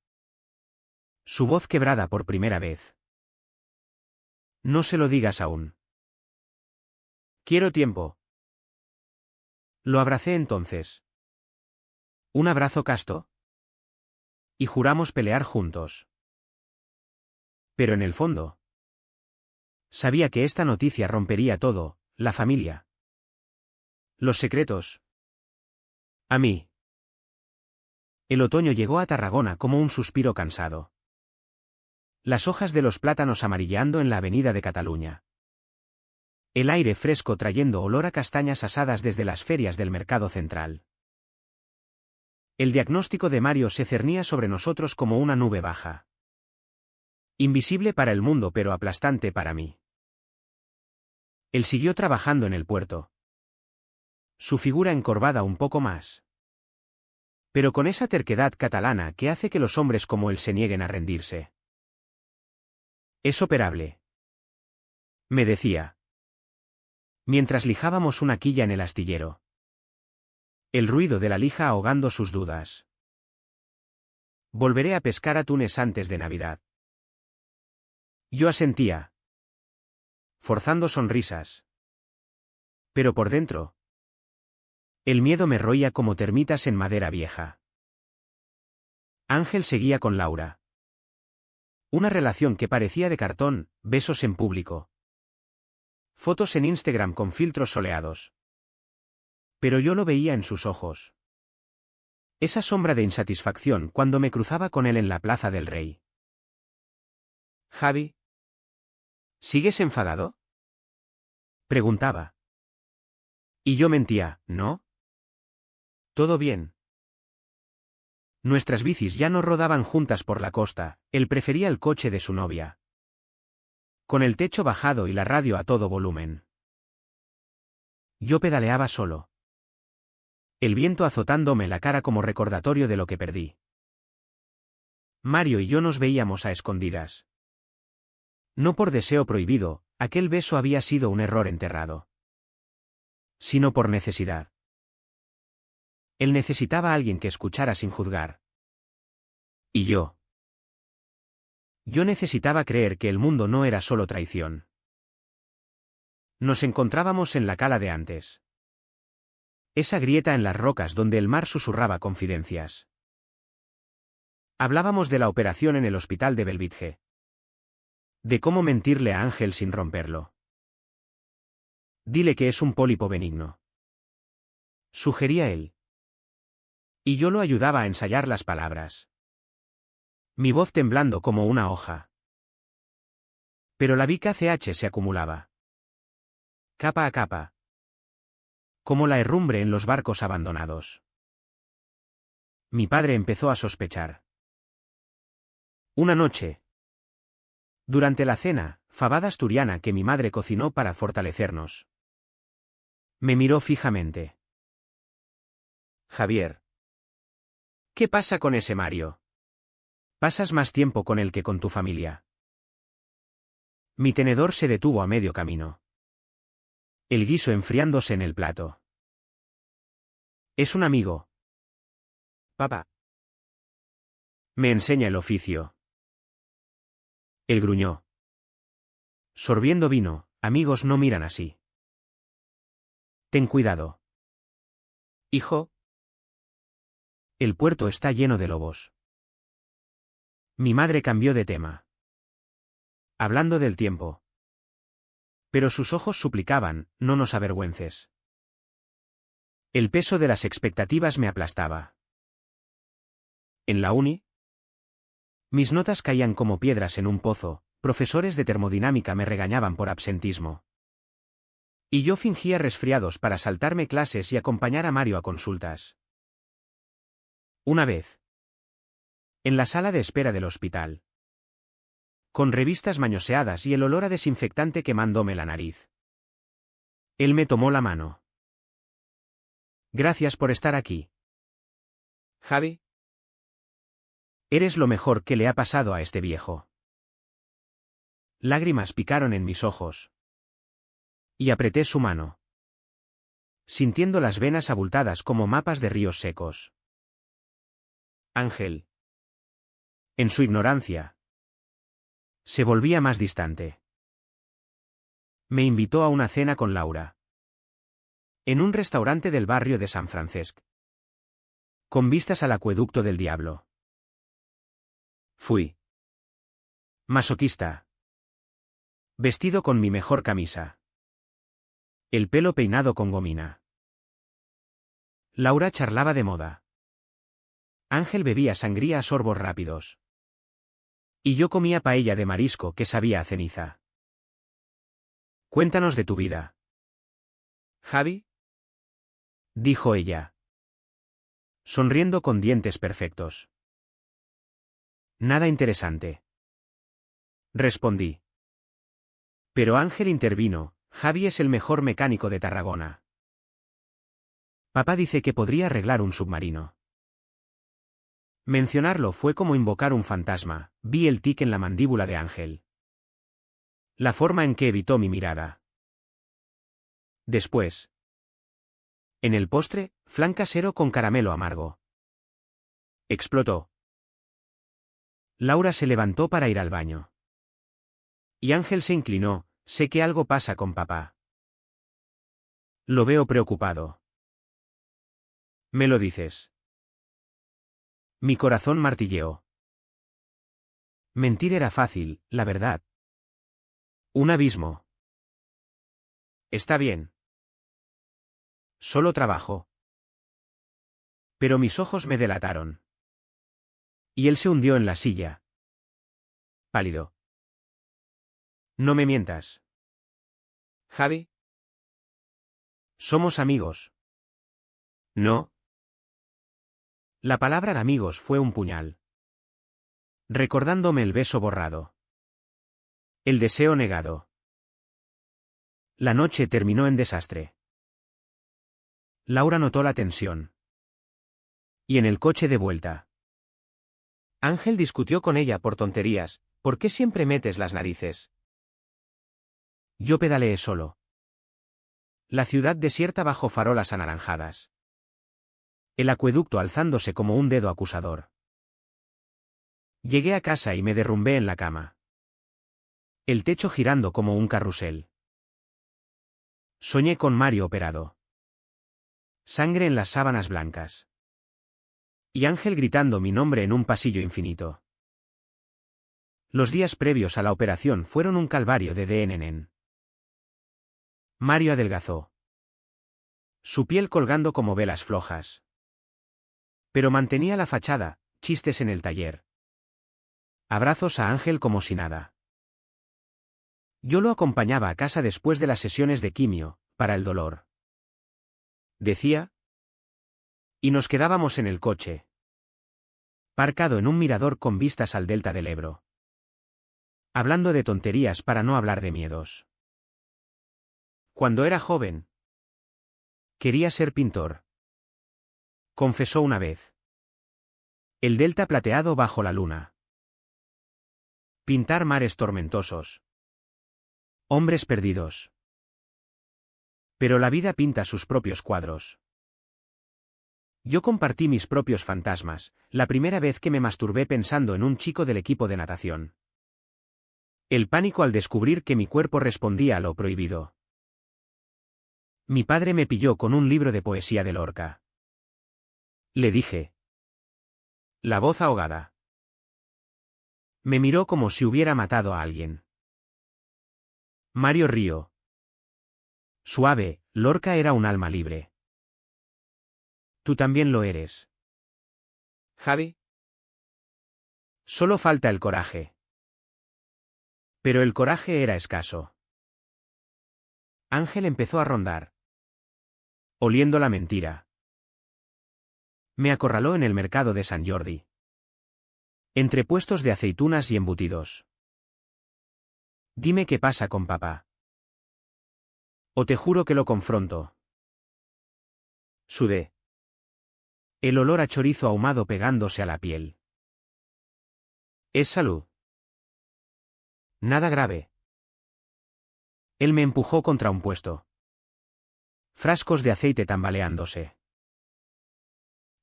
Su voz quebrada por primera vez. No se lo digas aún. Quiero tiempo. Lo abracé entonces. Un abrazo casto. Y juramos pelear juntos. Pero en el fondo. Sabía que esta noticia rompería todo, la familia. Los secretos. A mí. El otoño llegó a Tarragona como un suspiro cansado. Las hojas de los plátanos amarillando en la avenida de Cataluña. El aire fresco trayendo olor a castañas asadas desde las ferias del mercado central. El diagnóstico de Mario se cernía sobre nosotros como una nube baja. Invisible para el mundo pero aplastante para mí. Él siguió trabajando en el puerto. Su figura encorvada un poco más. Pero con esa terquedad catalana que hace que los hombres como él se nieguen a rendirse. Es operable. Me decía. Mientras lijábamos una quilla en el astillero. El ruido de la lija ahogando sus dudas. Volveré a pescar atunes antes de Navidad. Yo asentía. Forzando sonrisas. Pero por dentro. El miedo me roía como termitas en madera vieja. Ángel seguía con Laura. Una relación que parecía de cartón, besos en público. Fotos en Instagram con filtros soleados. Pero yo lo veía en sus ojos. Esa sombra de insatisfacción cuando me cruzaba con él en la Plaza del Rey. Javi. ¿Sigues enfadado? Preguntaba. Y yo mentía, ¿no? Todo bien. Nuestras bicis ya no rodaban juntas por la costa, él prefería el coche de su novia. Con el techo bajado y la radio a todo volumen. Yo pedaleaba solo. El viento azotándome la cara como recordatorio de lo que perdí. Mario y yo nos veíamos a escondidas. No por deseo prohibido, aquel beso había sido un error enterrado. Sino por necesidad. Él necesitaba a alguien que escuchara sin juzgar. Y yo. Yo necesitaba creer que el mundo no era solo traición. Nos encontrábamos en la cala de antes. Esa grieta en las rocas donde el mar susurraba confidencias. Hablábamos de la operación en el hospital de Belvidge. De cómo mentirle a Ángel sin romperlo. Dile que es un pólipo benigno. Sugería él. Y yo lo ayudaba a ensayar las palabras. Mi voz temblando como una hoja. Pero la VKCH se acumulaba. Capa a capa. Como la herrumbre en los barcos abandonados. Mi padre empezó a sospechar. Una noche. Durante la cena, fabada asturiana que mi madre cocinó para fortalecernos. Me miró fijamente. Javier. ¿Qué pasa con ese Mario? Pasas más tiempo con él que con tu familia. Mi tenedor se detuvo a medio camino. El guiso enfriándose en el plato. Es un amigo. Papá. Me enseña el oficio. Él gruñó. Sorbiendo vino, amigos no miran así. Ten cuidado. Hijo. El puerto está lleno de lobos. Mi madre cambió de tema. Hablando del tiempo. Pero sus ojos suplicaban, no nos avergüences. El peso de las expectativas me aplastaba. En la uni, mis notas caían como piedras en un pozo, profesores de termodinámica me regañaban por absentismo. Y yo fingía resfriados para saltarme clases y acompañar a Mario a consultas. Una vez. En la sala de espera del hospital. Con revistas mañoseadas y el olor a desinfectante quemándome la nariz. Él me tomó la mano. Gracias por estar aquí. Javi. Eres lo mejor que le ha pasado a este viejo. Lágrimas picaron en mis ojos. Y apreté su mano. Sintiendo las venas abultadas como mapas de ríos secos. Ángel. En su ignorancia. Se volvía más distante. Me invitó a una cena con Laura. En un restaurante del barrio de San Francesc. Con vistas al acueducto del diablo. Fui. Masoquista. Vestido con mi mejor camisa. El pelo peinado con gomina. Laura charlaba de moda. Ángel bebía sangría a sorbos rápidos. Y yo comía paella de marisco que sabía a ceniza. Cuéntanos de tu vida. Javi. Dijo ella. Sonriendo con dientes perfectos. Nada interesante. Respondí. Pero Ángel intervino, Javi es el mejor mecánico de Tarragona. Papá dice que podría arreglar un submarino. Mencionarlo fue como invocar un fantasma, vi el tic en la mandíbula de Ángel. La forma en que evitó mi mirada. Después. En el postre, flan casero con caramelo amargo. Explotó. Laura se levantó para ir al baño. Y Ángel se inclinó, sé que algo pasa con papá. Lo veo preocupado. ¿Me lo dices? Mi corazón martilleó. Mentir era fácil, la verdad. Un abismo. Está bien. Solo trabajo. Pero mis ojos me delataron. Y él se hundió en la silla. Pálido. No me mientas. Javi. Somos amigos. No. La palabra amigos fue un puñal. Recordándome el beso borrado. El deseo negado. La noche terminó en desastre. Laura notó la tensión. Y en el coche de vuelta. Ángel discutió con ella por tonterías. ¿Por qué siempre metes las narices? Yo pedaleé solo. La ciudad desierta bajo farolas anaranjadas. El acueducto alzándose como un dedo acusador. Llegué a casa y me derrumbé en la cama. El techo girando como un carrusel. Soñé con Mario operado. Sangre en las sábanas blancas. Y Ángel gritando mi nombre en un pasillo infinito. Los días previos a la operación fueron un calvario de DNN. Mario adelgazó. Su piel colgando como velas flojas. Pero mantenía la fachada, chistes en el taller. Abrazos a Ángel como si nada. Yo lo acompañaba a casa después de las sesiones de quimio, para el dolor. Decía. Y nos quedábamos en el coche. Parcado en un mirador con vistas al delta del Ebro. Hablando de tonterías para no hablar de miedos. Cuando era joven. Quería ser pintor. Confesó una vez. El delta plateado bajo la luna. Pintar mares tormentosos. Hombres perdidos. Pero la vida pinta sus propios cuadros. Yo compartí mis propios fantasmas, la primera vez que me masturbé pensando en un chico del equipo de natación. El pánico al descubrir que mi cuerpo respondía a lo prohibido. Mi padre me pilló con un libro de poesía de Lorca. Le dije. La voz ahogada. Me miró como si hubiera matado a alguien. Mario rió. Suave, Lorca era un alma libre. Tú también lo eres. Javi. Solo falta el coraje. Pero el coraje era escaso. Ángel empezó a rondar. Oliendo la mentira. Me acorraló en el mercado de San Jordi. Entre puestos de aceitunas y embutidos. Dime qué pasa con papá. O te juro que lo confronto. Sudé. El olor a chorizo ahumado pegándose a la piel. ¿Es salud? Nada grave. Él me empujó contra un puesto. Frascos de aceite tambaleándose.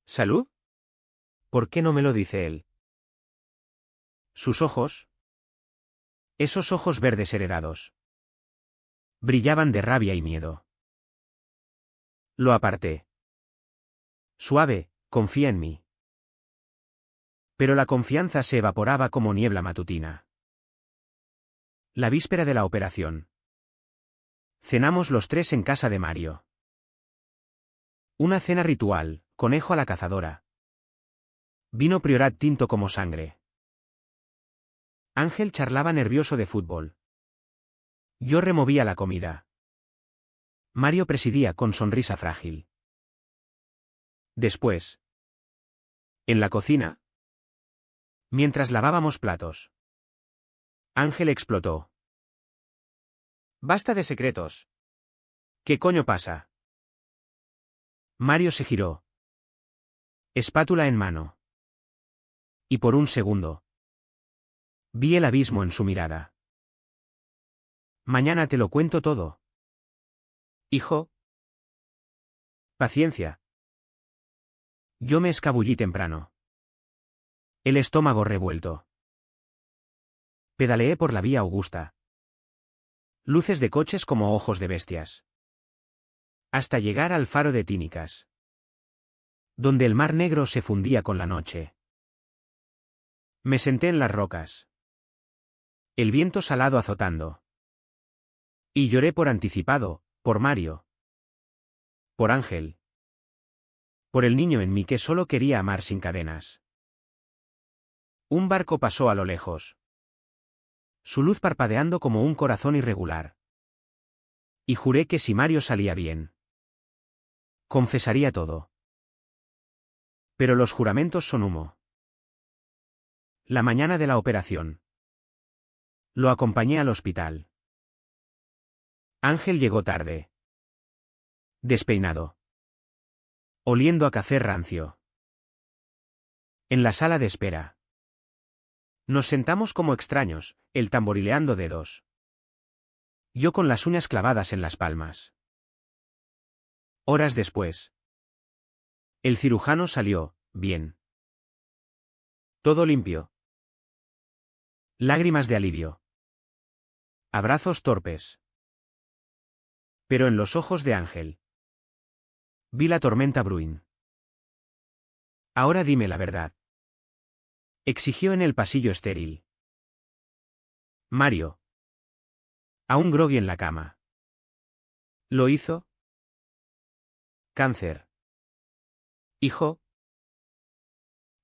¿Salud? ¿Por qué no me lo dice él? Sus ojos. Esos ojos verdes heredados. Brillaban de rabia y miedo. Lo aparté. Suave, confía en mí. Pero la confianza se evaporaba como niebla matutina. La víspera de la operación. Cenamos los tres en casa de Mario. Una cena ritual, conejo a la cazadora. Vino Priorat tinto como sangre. Ángel charlaba nervioso de fútbol. Yo removía la comida. Mario presidía con sonrisa frágil. Después. En la cocina. Mientras lavábamos platos. Ángel explotó. Basta de secretos. ¿Qué coño pasa? Mario se giró. Espátula en mano. Y por un segundo. Vi el abismo en su mirada. Mañana te lo cuento todo. Hijo. Paciencia. Yo me escabullí temprano. El estómago revuelto. Pedaleé por la vía Augusta. Luces de coches como ojos de bestias. Hasta llegar al faro de Tínicas. Donde el mar negro se fundía con la noche. Me senté en las rocas. El viento salado azotando. Y lloré por anticipado, por Mario. Por Ángel. Por el niño en mí que solo quería amar sin cadenas. Un barco pasó a lo lejos. Su luz parpadeando como un corazón irregular. Y juré que si Mario salía bien, confesaría todo. Pero los juramentos son humo. La mañana de la operación. Lo acompañé al hospital. Ángel llegó tarde. Despeinado. Oliendo a café rancio. En la sala de espera. Nos sentamos como extraños, él tamborileando dedos. Yo con las uñas clavadas en las palmas. Horas después. El cirujano salió, bien. Todo limpio. Lágrimas de alivio. Abrazos torpes. Pero en los ojos de Ángel. Vi la tormenta Bruin. Ahora dime la verdad. Exigió en el pasillo estéril. Mario. Aún groggy en la cama. ¿Lo hizo? Cáncer. Hijo.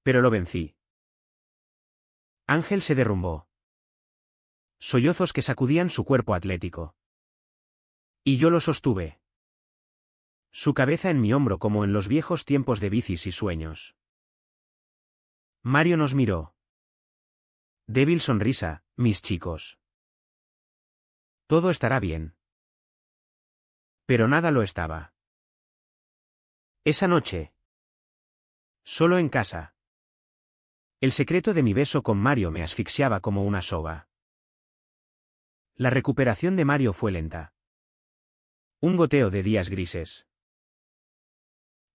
Pero lo vencí. Ángel se derrumbó. Sollozos que sacudían su cuerpo atlético. Y yo lo sostuve. Su cabeza en mi hombro como en los viejos tiempos de bicis y sueños. Mario nos miró. Débil sonrisa, mis chicos. Todo estará bien. Pero nada lo estaba. Esa noche. Solo en casa. El secreto de mi beso con Mario me asfixiaba como una soga. La recuperación de Mario fue lenta. Un goteo de días grises.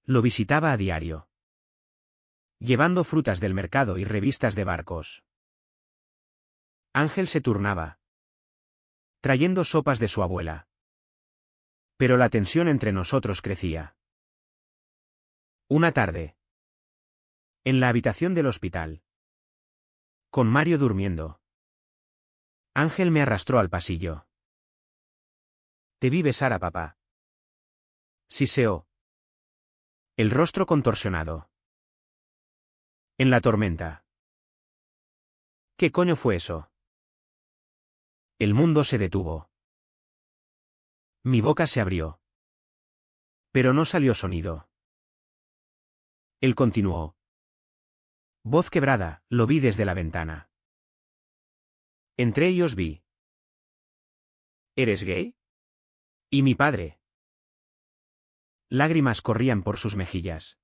Lo visitaba a diario, llevando frutas del mercado y revistas de barcos. Ángel se turnaba, trayendo sopas de su abuela. Pero la tensión entre nosotros crecía. Una tarde, en la habitación del hospital, con Mario durmiendo, Ángel me arrastró al pasillo. «Te vi besar a papá», siseó, el rostro contorsionado. En la tormenta. ¿Qué coño fue eso? El mundo se detuvo. Mi boca se abrió. Pero no salió sonido. Él continuó. Voz quebrada, lo vi desde la ventana. Entré y os vi. ¿Eres gay? ¿Y mi padre? Lágrimas corrían por sus mejillas.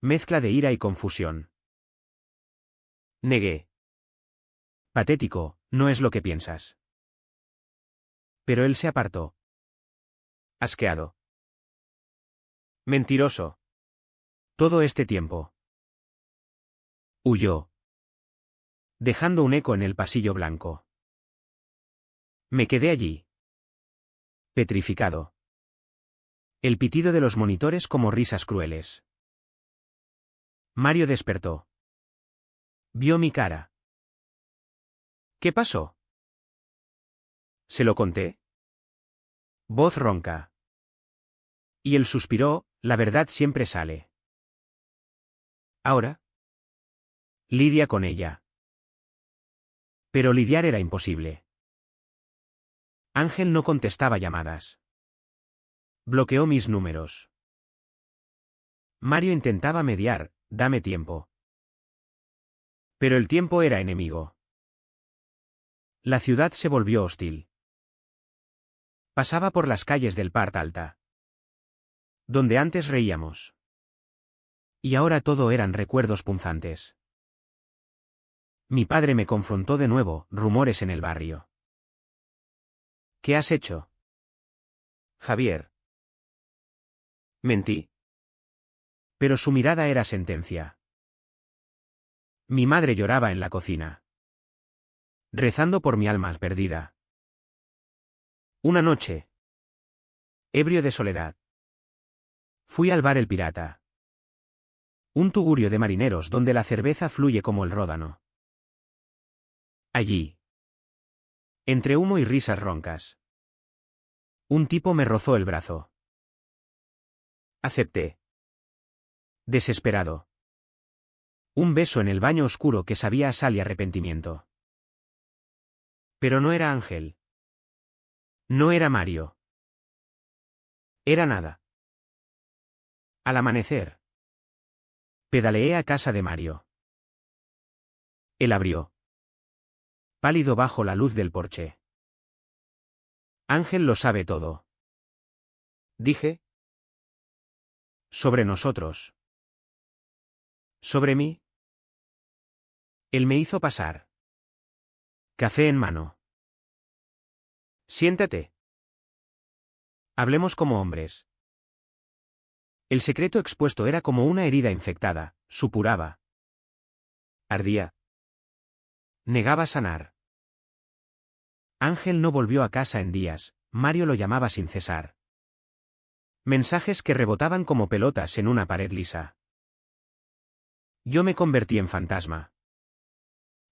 Mezcla de ira y confusión. Negué. Patético, no es lo que piensas. Pero él se apartó. Asqueado. Mentiroso. Todo este tiempo. Huyó, dejando un eco en el pasillo blanco. Me quedé allí, petrificado. El pitido de los monitores como risas crueles. Mario despertó. Vio mi cara. ¿Qué pasó? ¿Se lo conté? Voz ronca. Y él suspiró, la verdad siempre sale. Ahora. Lidia con ella. Pero lidiar era imposible. Ángel no contestaba llamadas. Bloqueó mis números. Mario intentaba mediar, dame tiempo. Pero el tiempo era enemigo. La ciudad se volvió hostil. Pasaba por las calles del Part Alta, donde antes reíamos. Y ahora todo eran recuerdos punzantes. Mi padre me confrontó de nuevo, rumores en el barrio. ¿Qué has hecho? Javier. Mentí. Pero su mirada era sentencia. Mi madre lloraba en la cocina, rezando por mi alma perdida. Una noche, ebrio de soledad, fui al bar El Pirata. Un tugurio de marineros donde la cerveza fluye como el ródano. Allí, entre humo y risas roncas, un tipo me rozó el brazo. Acepté. Desesperado. Un beso en el baño oscuro que sabía a sal y arrepentimiento. Pero no era Ángel. No era Mario. Era nada. Al amanecer, pedaleé a casa de Mario. Él abrió, pálido bajo la luz del porche. Ángel lo sabe todo. Dije. Sobre nosotros. Sobre mí. Él me hizo pasar. Café en mano. Siéntate. Hablemos como hombres. El secreto expuesto era como una herida infectada, supuraba. Ardía. Negaba sanar. Ángel no volvió a casa en días, Mario lo llamaba sin cesar. Mensajes que rebotaban como pelotas en una pared lisa. Yo me convertí en fantasma.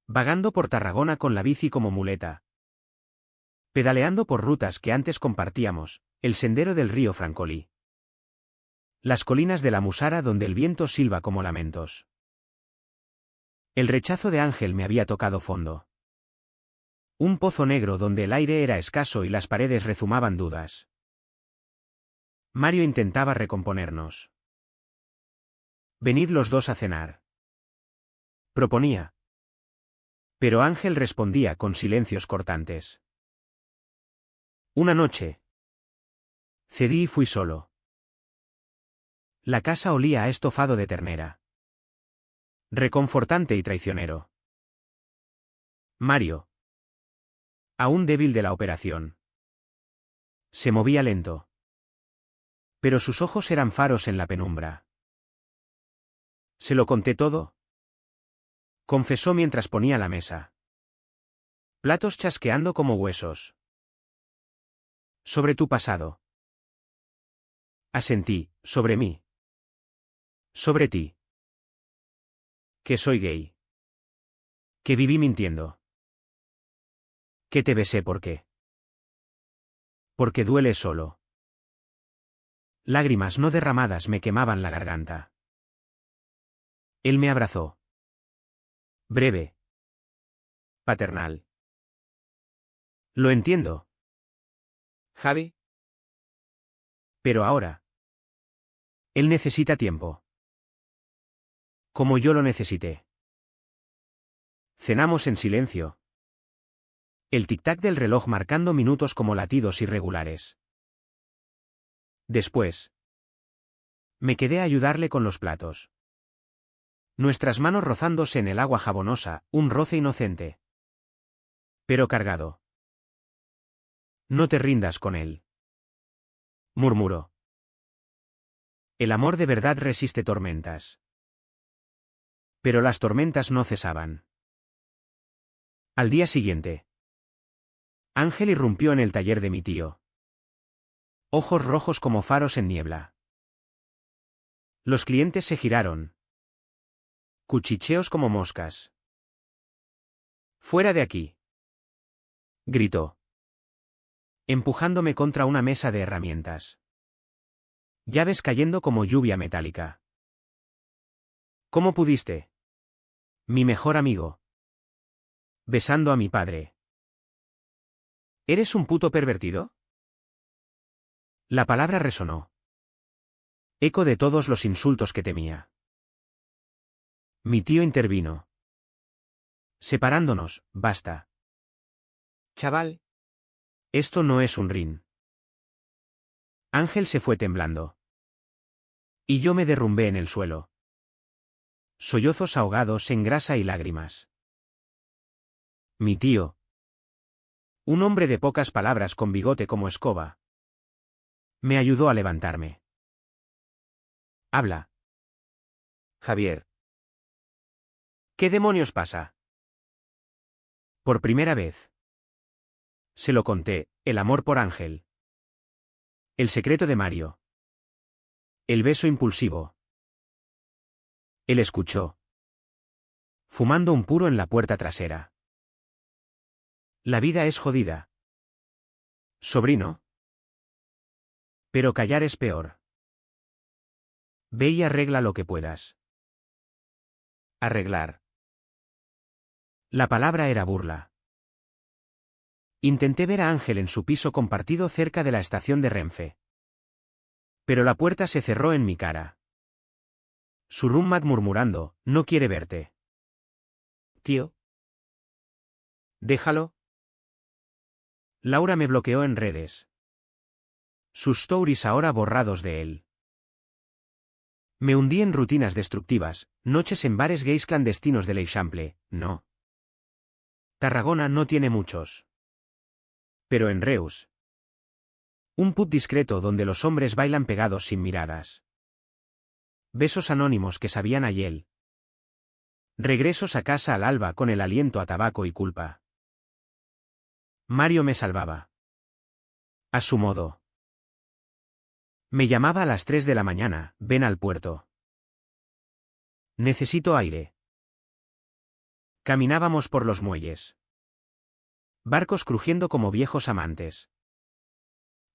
Vagando por Tarragona con la bici como muleta. Pedaleando por rutas que antes compartíamos, el sendero del río Francolí. Las colinas de la Musara donde el viento silba como lamentos. El rechazo de Ángel me había tocado fondo. Un pozo negro donde el aire era escaso y las paredes rezumaban dudas. Mario intentaba recomponernos. Venid los dos a cenar. Proponía. Pero Ángel respondía con silencios cortantes. Una noche. Cedí y fui solo. La casa olía a estofado de ternera. Reconfortante y traicionero. Mario. Aún débil de la operación. Se movía lento. Pero sus ojos eran faros en la penumbra. ¿Se lo conté todo? Confesó mientras ponía la mesa. Platos chasqueando como huesos. Sobre tu pasado. Asentí, sobre mí. Sobre ti. Que soy gay. Que viví mintiendo. Que te besé ¿por qué? Porque duele solo. Lágrimas no derramadas me quemaban la garganta. Él me abrazó. Breve. Paternal. Lo entiendo. Javi. Pero ahora. Él necesita tiempo. Como yo lo necesité. Cenamos en silencio. El tic-tac del reloj marcando minutos como latidos irregulares. Después. Me quedé a ayudarle con los platos. Nuestras manos rozándose en el agua jabonosa, un roce inocente. Pero cargado. No te rindas con él. Murmuró. El amor de verdad resiste tormentas. Pero las tormentas no cesaban. Al día siguiente. Ángel irrumpió en el taller de mi tío. Ojos rojos como faros en niebla. Los clientes se giraron. Cuchicheos como moscas. ¡Fuera de aquí! Gritó. Empujándome contra una mesa de herramientas. Llaves cayendo como lluvia metálica. ¿Cómo pudiste? Mi mejor amigo. Besando a mi padre. ¿Eres un puto pervertido? La palabra resonó. Eco de todos los insultos que temía. Mi tío intervino. Separándonos, basta. Chaval. Esto no es un ring. Ángel se fue temblando. Y yo me derrumbé en el suelo. Sollozos ahogados en grasa y lágrimas. Mi tío. Un hombre de pocas palabras con bigote como escoba. Me ayudó a levantarme. Habla. Javier. ¿Qué demonios pasa? Por primera vez. Se lo conté, el amor por Ángel. El secreto de Mario. El beso impulsivo. Él escuchó. Fumando un puro en la puerta trasera. La vida es jodida. Sobrino. Pero callar es peor. Ve y arregla lo que puedas. Arreglar. La palabra era burla. Intenté ver a Ángel en su piso compartido cerca de la estación de Renfe. Pero la puerta se cerró en mi cara. Su roommate murmurando, no quiere verte. Tío. Déjalo. Laura me bloqueó en redes. Sus stories ahora borrados de él. Me hundí en rutinas destructivas, noches en bares gays clandestinos de l'Eixample, no. Tarragona no tiene muchos. Pero en Reus. Un pub discreto donde los hombres bailan pegados sin miradas. Besos anónimos que sabían a hiel. Regresos a casa al alba con el aliento a tabaco y culpa. Mario me salvaba. A su modo. Me llamaba a las 3 de la mañana, ven al puerto. Necesito aire. Caminábamos por los muelles. Barcos crujiendo como viejos amantes.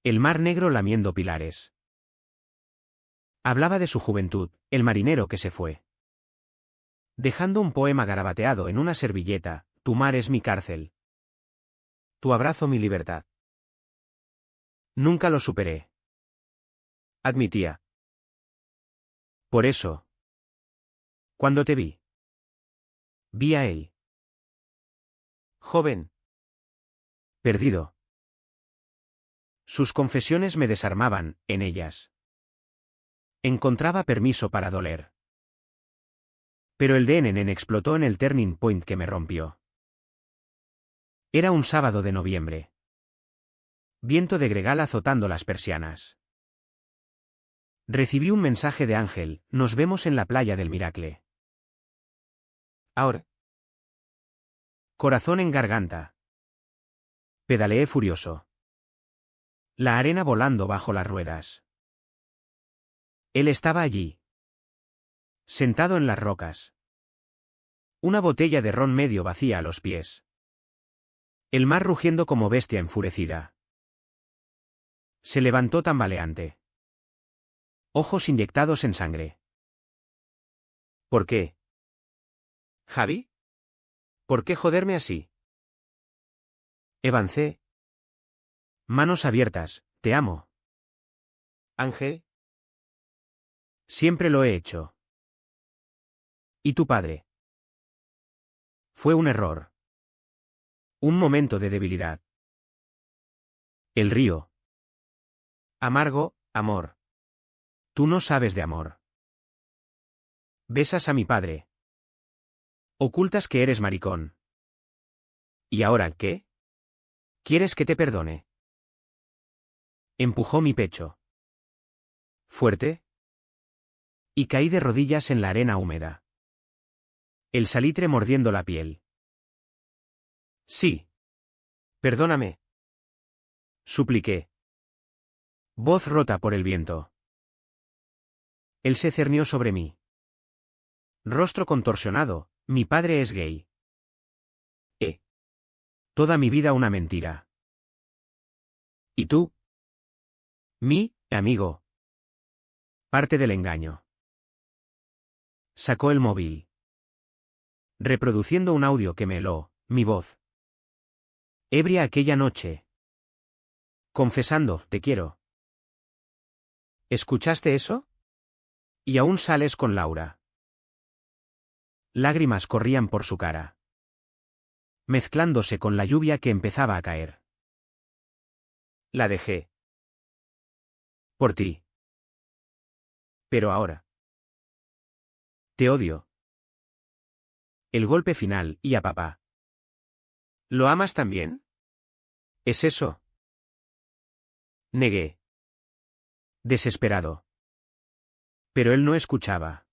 El mar negro lamiendo pilares. Hablaba de su juventud, el marinero que se fue. Dejando un poema garabateado en una servilleta, tu mar es mi cárcel. Tu abrazo mi libertad. Nunca lo superé. Admitía. Por eso. Cuando te vi. Vi a él. Joven. Perdido. Sus confesiones me desarmaban, en ellas. Encontraba permiso para doler. Pero el DNN explotó en el turning point que me rompió. Era un sábado de noviembre. Viento de gregal azotando las persianas. Recibí un mensaje de Ángel, nos vemos en la playa del Miracle. Ahora. Corazón en garganta. Pedaleé furioso. La arena volando bajo las ruedas. Él estaba allí. Sentado en las rocas. Una botella de ron medio vacía a los pies. El mar rugiendo como bestia enfurecida. Se levantó tambaleante. Ojos inyectados en sangre. ¿Por qué? ¿Javi? ¿Por qué joderme así? Avancé. Manos abiertas, te amo. Ángel. Siempre lo he hecho. ¿Y tu padre? Fue un error. Un momento de debilidad. El río. Amargo, amor. Tú no sabes de amor. Besas a mi padre. Ocultas que eres maricón. ¿Y ahora qué? ¿Quieres que te perdone? Empujó mi pecho. Fuerte. Y caí de rodillas en la arena húmeda. El salitre mordiendo la piel. Sí. Perdóname. Supliqué. Voz rota por el viento. Él se cernió sobre mí. Rostro contorsionado, mi padre es gay. Toda mi vida una mentira. ¿Y tú? Mi amigo. Parte del engaño. Sacó el móvil. Reproduciendo un audio que me heló, mi voz. Ebria aquella noche. Confesando, te quiero. ¿Escuchaste eso? Y aún sales con Laura. Lágrimas corrían por su cara. Mezclándose con la lluvia que empezaba a caer. La dejé. Por ti. Pero ahora. Te odio. El golpe final, y a papá. ¿Lo amas también? ¿Es eso? Negué. Desesperado. Pero él no escuchaba.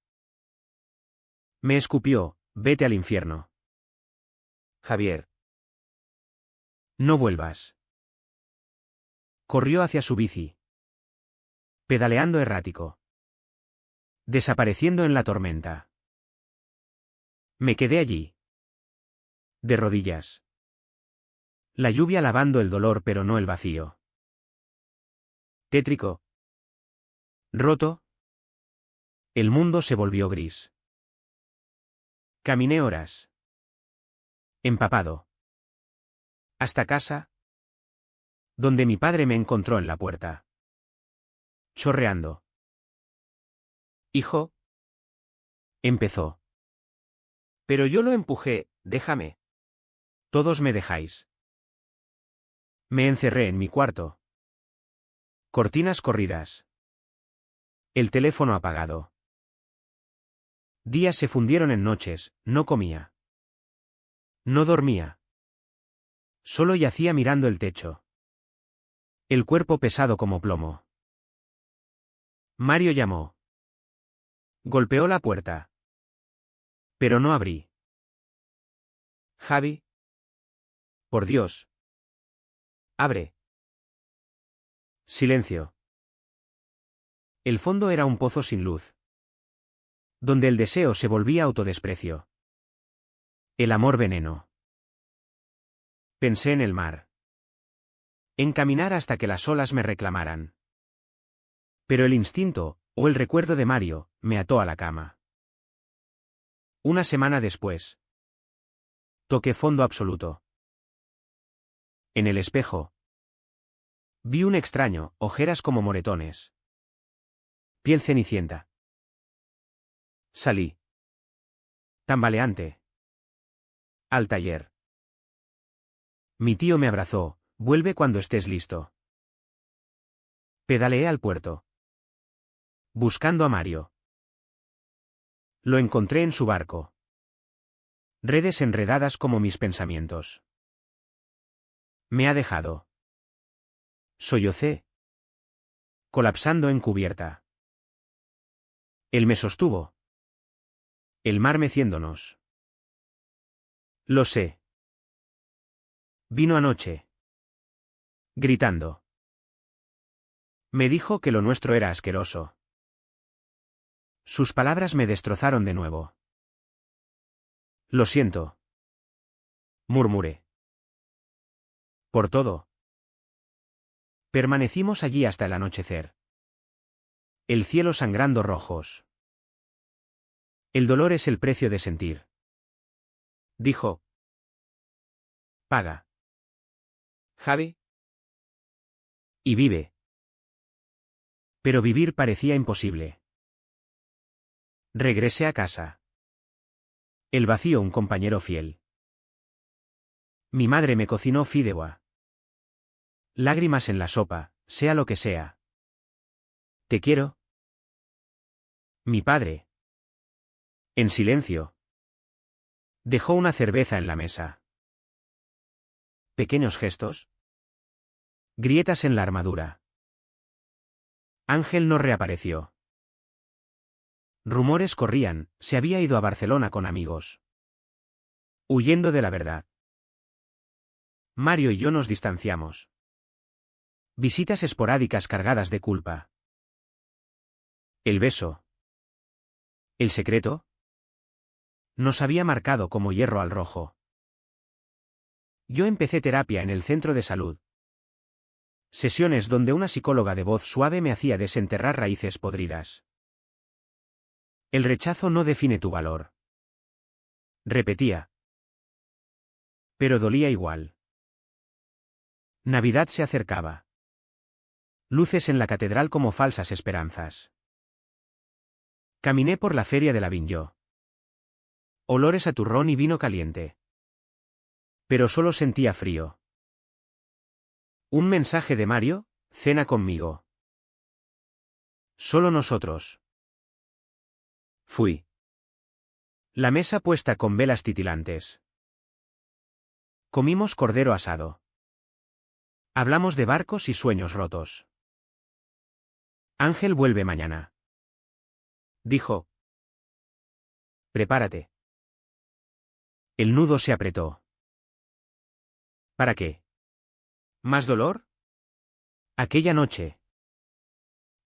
Me escupió, vete al infierno. Javier. No vuelvas. Corrió hacia su bici. Pedaleando errático. Desapareciendo en la tormenta. Me quedé allí. De rodillas. La lluvia lavando el dolor pero no el vacío. Tétrico. Roto. El mundo se volvió gris. Caminé horas. Empapado. Hasta casa. Donde mi padre me encontró en la puerta. Chorreando. Hijo. Empezó. Pero yo lo empujé, déjame. Todos me dejáis. Me encerré en mi cuarto. Cortinas corridas. El teléfono apagado. Días se fundieron en noches, no comía. No dormía. Solo yacía mirando el techo. El cuerpo pesado como plomo. Mario llamó. Golpeó la puerta. Pero no abrí. Javi. Por Dios. Abre. Silencio. El fondo era un pozo sin luz. Donde el deseo se volvía autodesprecio. El amor veneno. Pensé en el mar. En caminar hasta que las olas me reclamaran. Pero el instinto, o el recuerdo de Mario, me ató a la cama. Una semana después. Toqué fondo absoluto. En el espejo. Vi un extraño, ojeras como moretones. Piel cenicienta. Salí. Tambaleante. Al taller. Mi tío me abrazó, vuelve cuando estés listo. Pedaleé al puerto. Buscando a Mario. Lo encontré en su barco. Redes enredadas como mis pensamientos. Me ha dejado. Sollocé, colapsando en cubierta. Él me sostuvo. El mar meciéndonos. Lo sé. Vino anoche. Gritando. Me dijo que lo nuestro era asqueroso. Sus palabras me destrozaron de nuevo. Lo siento. Murmuré. Por todo. Permanecimos allí hasta el anochecer. El cielo sangrando rojos. El dolor es el precio de sentir. Dijo. Paga. Javi. Y vive. Pero vivir parecía imposible. Regresé a casa. El vacío un compañero fiel. Mi madre me cocinó fideuá. Lágrimas en la sopa, sea lo que sea. Te quiero. Mi padre. En silencio. Dejó una cerveza en la mesa. Pequeños gestos. Grietas en la armadura. Ángel no reapareció. Rumores corrían, se había ido a Barcelona con amigos. Huyendo de la verdad. Mario y yo nos distanciamos. Visitas esporádicas cargadas de culpa. El beso. El secreto. Nos había marcado como hierro al rojo. Yo empecé terapia en el centro de salud. Sesiones donde una psicóloga de voz suave me hacía desenterrar raíces podridas. El rechazo no define tu valor. Repetía. Pero dolía igual. Navidad se acercaba. Luces en la catedral como falsas esperanzas. Caminé por la feria de la Vinyó. Olores a turrón y vino caliente. Pero solo sentía frío. Un mensaje de Mario, cena conmigo. Solo nosotros. Fui. La mesa puesta con velas titilantes. Comimos cordero asado. Hablamos de barcos y sueños rotos. Ángel vuelve mañana. Dijo. Prepárate. El nudo se apretó. ¿Para qué? ¿Más dolor? Aquella noche.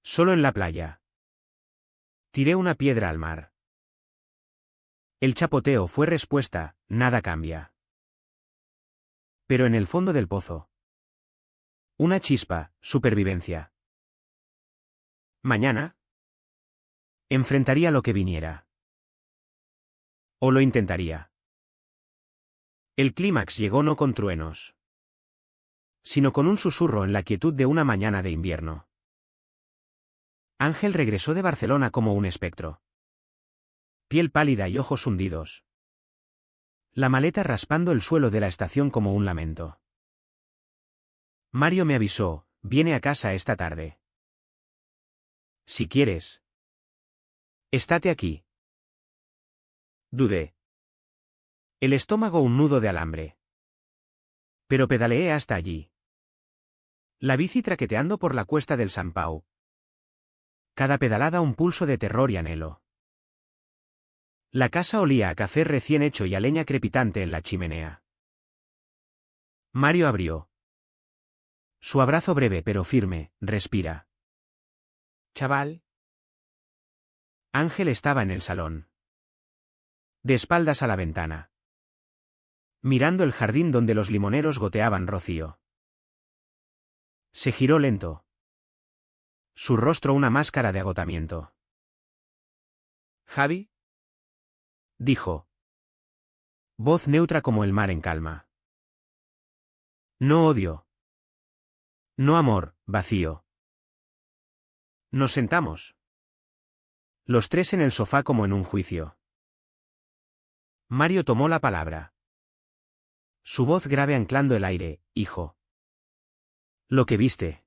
Solo en la playa. Tiré una piedra al mar. El chapoteo fue respuesta, nada cambia. Pero en el fondo del pozo. Una chispa, supervivencia. Mañana. Enfrentaría lo que viniera. O lo intentaría. El clímax llegó no con truenos, sino con un susurro en la quietud de una mañana de invierno. Ángel regresó de Barcelona como un espectro. Piel pálida y ojos hundidos. La maleta raspando el suelo de la estación como un lamento. Mario me avisó, viene a casa esta tarde. Si quieres. Estate aquí. Dudé. El estómago un nudo de alambre. Pero pedaleé hasta allí. La bici traqueteando por la cuesta del San Pau. Cada pedalada un pulso de terror y anhelo. La casa olía a café recién hecho y a leña crepitante en la chimenea. Mario abrió. Su abrazo breve pero firme, respira. Chaval. Ángel estaba en el salón. De espaldas a la ventana. Mirando el jardín donde los limoneros goteaban rocío. Se giró lento. Su rostro una máscara de agotamiento. ¿Javi? Dijo. Voz neutra como el mar en calma. No odio. No amor, vacío. Nos sentamos. Los tres en el sofá como en un juicio. Mario tomó la palabra. Su voz grave anclando el aire, hijo. Lo que viste.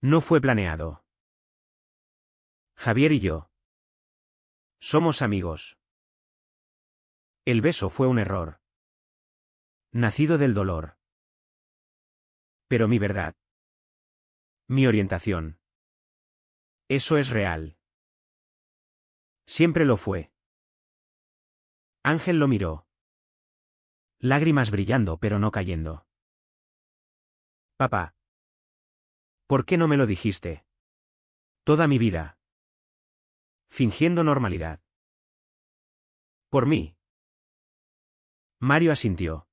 No fue planeado. Javier y yo. Somos amigos. El beso fue un error. Nacido del dolor. Pero mi verdad. Mi orientación. Eso es real. Siempre lo fue. Ángel lo miró. Lágrimas brillando pero no cayendo. Papá. ¿Por qué no me lo dijiste? Toda mi vida. Fingiendo normalidad. Por mí. Mario asintió.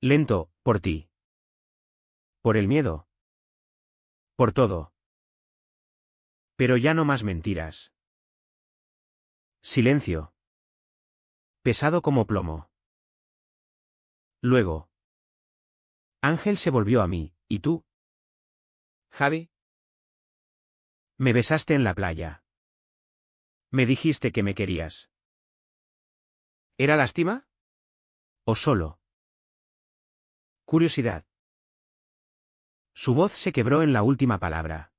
Lento, por ti. Por el miedo. Por todo. Pero ya no más mentiras. Silencio. Pesado como plomo. Luego. Ángel se volvió a mí, ¿y tú? Javi. Me besaste en la playa. Me dijiste que me querías. ¿Era lástima? ¿O solo? Curiosidad. Su voz se quebró en la última palabra.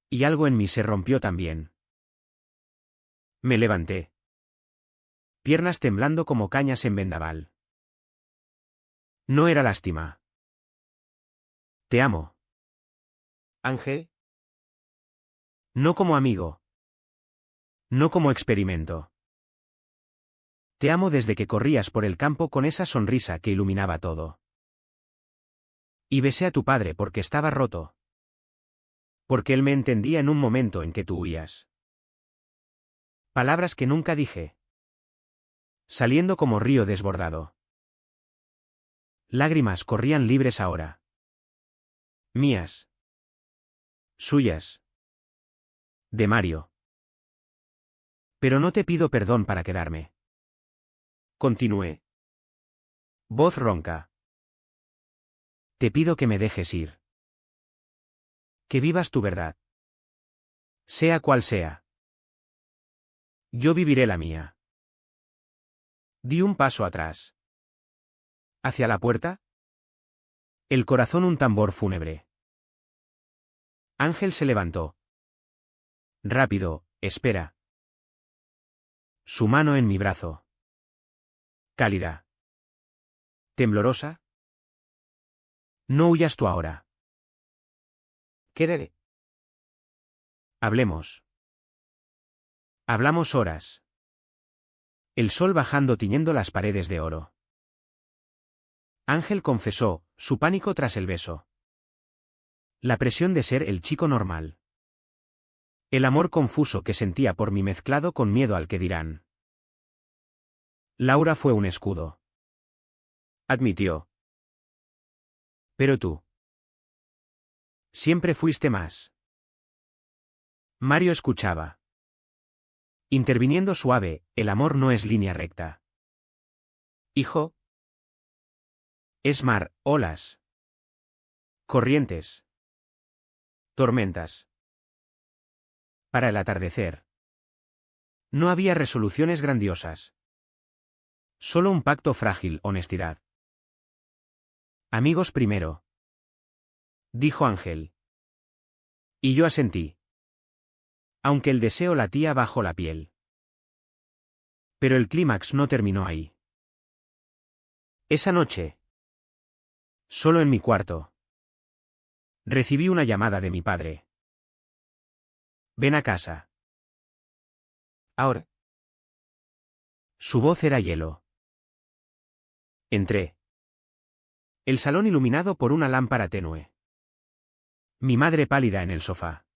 Y algo en mí se rompió también. Me levanté. Piernas temblando como cañas en vendaval. No era lástima. Te amo. Ángel. No como amigo. No como experimento. Te amo desde que corrías por el campo con esa sonrisa que iluminaba todo. Y besé a tu padre porque estaba roto. Porque él me entendía en un momento en que tú huías. Palabras que nunca dije. Saliendo como río desbordado. Lágrimas corrían libres ahora. Mías. Suyas. De Mario. Pero no te pido perdón para quedarme. Continué. Voz ronca. Te pido que me dejes ir. Que vivas tu verdad. Sea cual sea. Yo viviré la mía. Di un paso atrás. ¿Hacia la puerta? El corazón un tambor fúnebre. Ángel se levantó. Rápido, espera. Su mano en mi brazo. Cálida. Temblorosa. No huyas tú ahora. Quereré. Hablemos. Hablamos horas. El sol bajando tiñendo las paredes de oro. Ángel confesó, su pánico tras el beso. La presión de ser el chico normal. El amor confuso que sentía por mí mezclado con miedo al que dirán. Laura fue un escudo. Admitió. Pero tú. Siempre fuiste más. Mario escuchaba. Interviniendo suave, el amor no es línea recta. Hijo. Es mar, olas. Corrientes. Tormentas. Para el atardecer. No había resoluciones grandiosas. Solo un pacto frágil, honestidad. Amigos primero. Dijo Ángel. Y yo asentí. Aunque el deseo latía bajo la piel. Pero el clímax no terminó ahí. Esa noche. Solo en mi cuarto. Recibí una llamada de mi padre. Ven a casa. Ahora. Su voz era hielo. Entré. El salón iluminado por una lámpara tenue. Mi madre pálida en el sofá.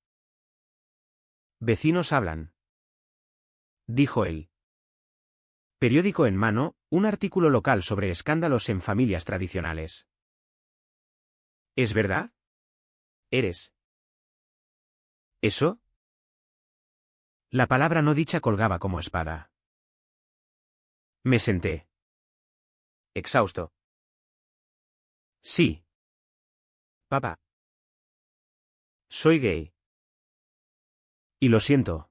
Vecinos hablan. Dijo él. Periódico en mano, un artículo local sobre escándalos en familias tradicionales. ¿Es verdad? Eres. ¿Eso? La palabra no dicha colgaba como espada. Me senté. Exhausto. Sí. Papá. Soy gay. Y lo siento.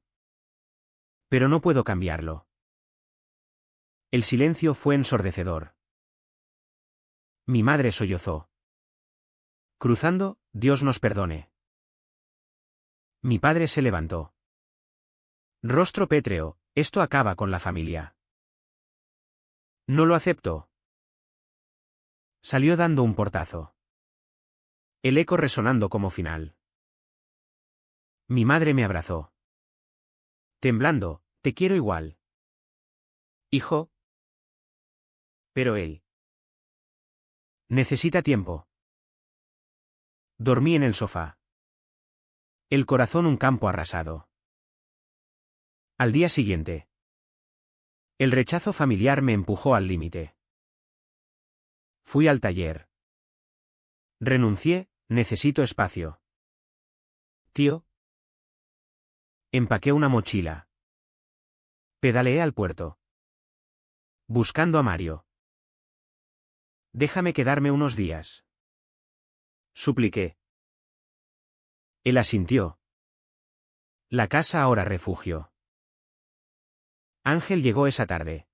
Pero no puedo cambiarlo. El silencio fue ensordecedor. Mi madre sollozó. Cruzando, Dios nos perdone. Mi padre se levantó. Rostro pétreo, esto acaba con la familia. No lo acepto. Salió dando un portazo. El eco resonando como final. Mi madre me abrazó. Temblando, te quiero igual. Hijo. Pero él. Necesita tiempo. Dormí en el sofá. El corazón un campo arrasado. Al día siguiente. El rechazo familiar me empujó al límite. Fui al taller. Renuncié, necesito espacio. Tío. Empaqué una mochila. Pedaleé al puerto. Buscando a Mario. Déjame quedarme unos días. Supliqué. Él asintió. La casa ahora refugio. Ángel llegó esa tarde.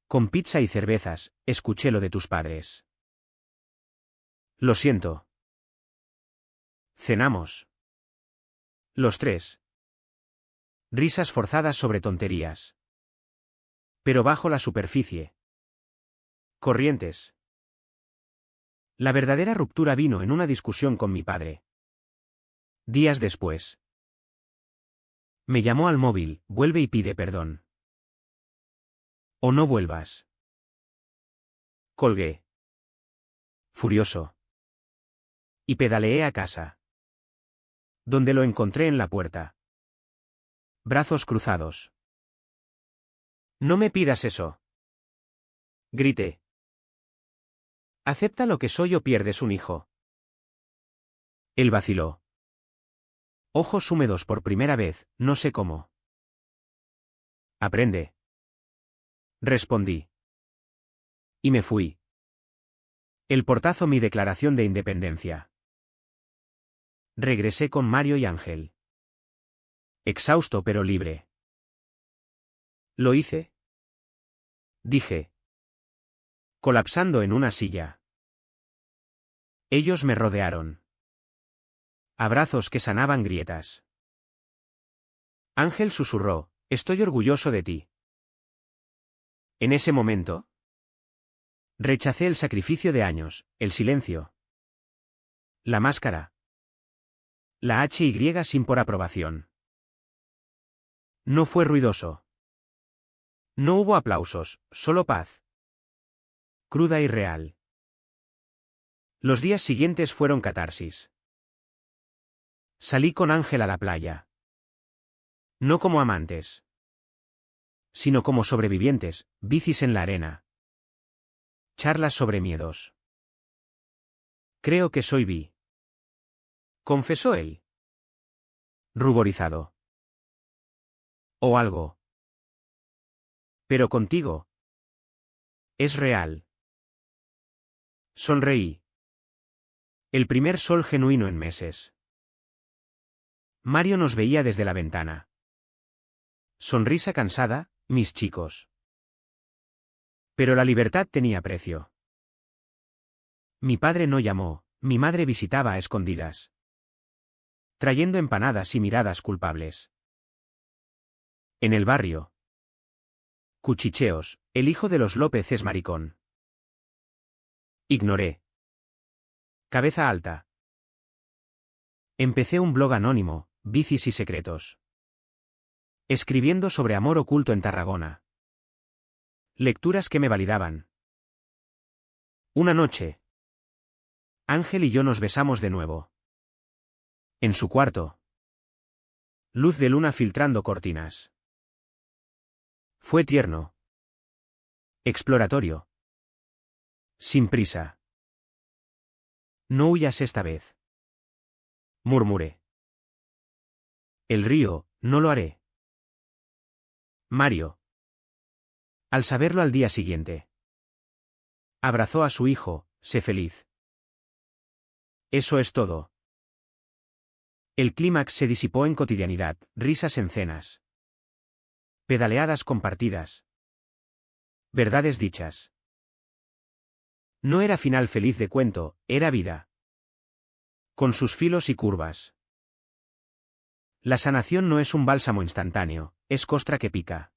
Con pizza y cervezas, escuché lo de tus padres. Lo siento. Cenamos. Los tres. Risas forzadas sobre tonterías. Pero bajo la superficie. Corrientes. La verdadera ruptura vino en una discusión con mi padre. Días después. Me llamó al móvil, vuelve y pide perdón. O no vuelvas. Colgué. Furioso. Y pedaleé a casa. Donde lo encontré en la puerta. Brazos cruzados. No me pidas eso. Grité. Acepta lo que soy o pierdes un hijo. Él vaciló. Ojos húmedos por primera vez, no sé cómo. Aprende. Respondí. Y me fui. El portazo mi declaración de independencia. Regresé con Mario y Ángel. Exhausto pero libre. ¿Lo hice? Dije. Colapsando en una silla. Ellos me rodearon. Abrazos que sanaban grietas. Ángel susurró, estoy orgulloso de ti. En ese momento. Rechacé el sacrificio de años, el silencio. La máscara. La HY sin por aprobación. No fue ruidoso. No hubo aplausos, solo paz. Cruda y real. Los días siguientes fueron catarsis. Salí con Ángel a la playa. No como amantes. Sino como sobrevivientes, bicis en la arena. Charlas sobre miedos. Creo que soy bi. Confesó él. Ruborizado. O algo. Pero contigo. Es real. Sonreí. El primer sol genuino en meses. Mario nos veía desde la ventana. Sonrisa cansada, mis chicos. Pero la libertad tenía precio. Mi padre no llamó, mi madre visitaba a escondidas. Trayendo empanadas y miradas culpables. En el barrio. Cuchicheos, el hijo de los López es maricón. Ignoré. Cabeza alta. Empecé un blog anónimo, bicis y secretos. Escribiendo sobre amor oculto en Tarragona. Lecturas que me validaban. Una noche. Ángel y yo nos besamos de nuevo. En su cuarto. Luz de luna filtrando cortinas. Fue tierno. Exploratorio. Sin prisa. No huyas esta vez. Murmuré. El río, no lo haré. Mario. Al saberlo al día siguiente. Abrazó a su hijo, sé feliz. Eso es todo. El clímax se disipó en cotidianidad, risas en cenas. Pedaleadas compartidas. Verdades dichas. No era final feliz de cuento, era vida. Con sus filos y curvas. La sanación no es un bálsamo instantáneo, es costra que pica.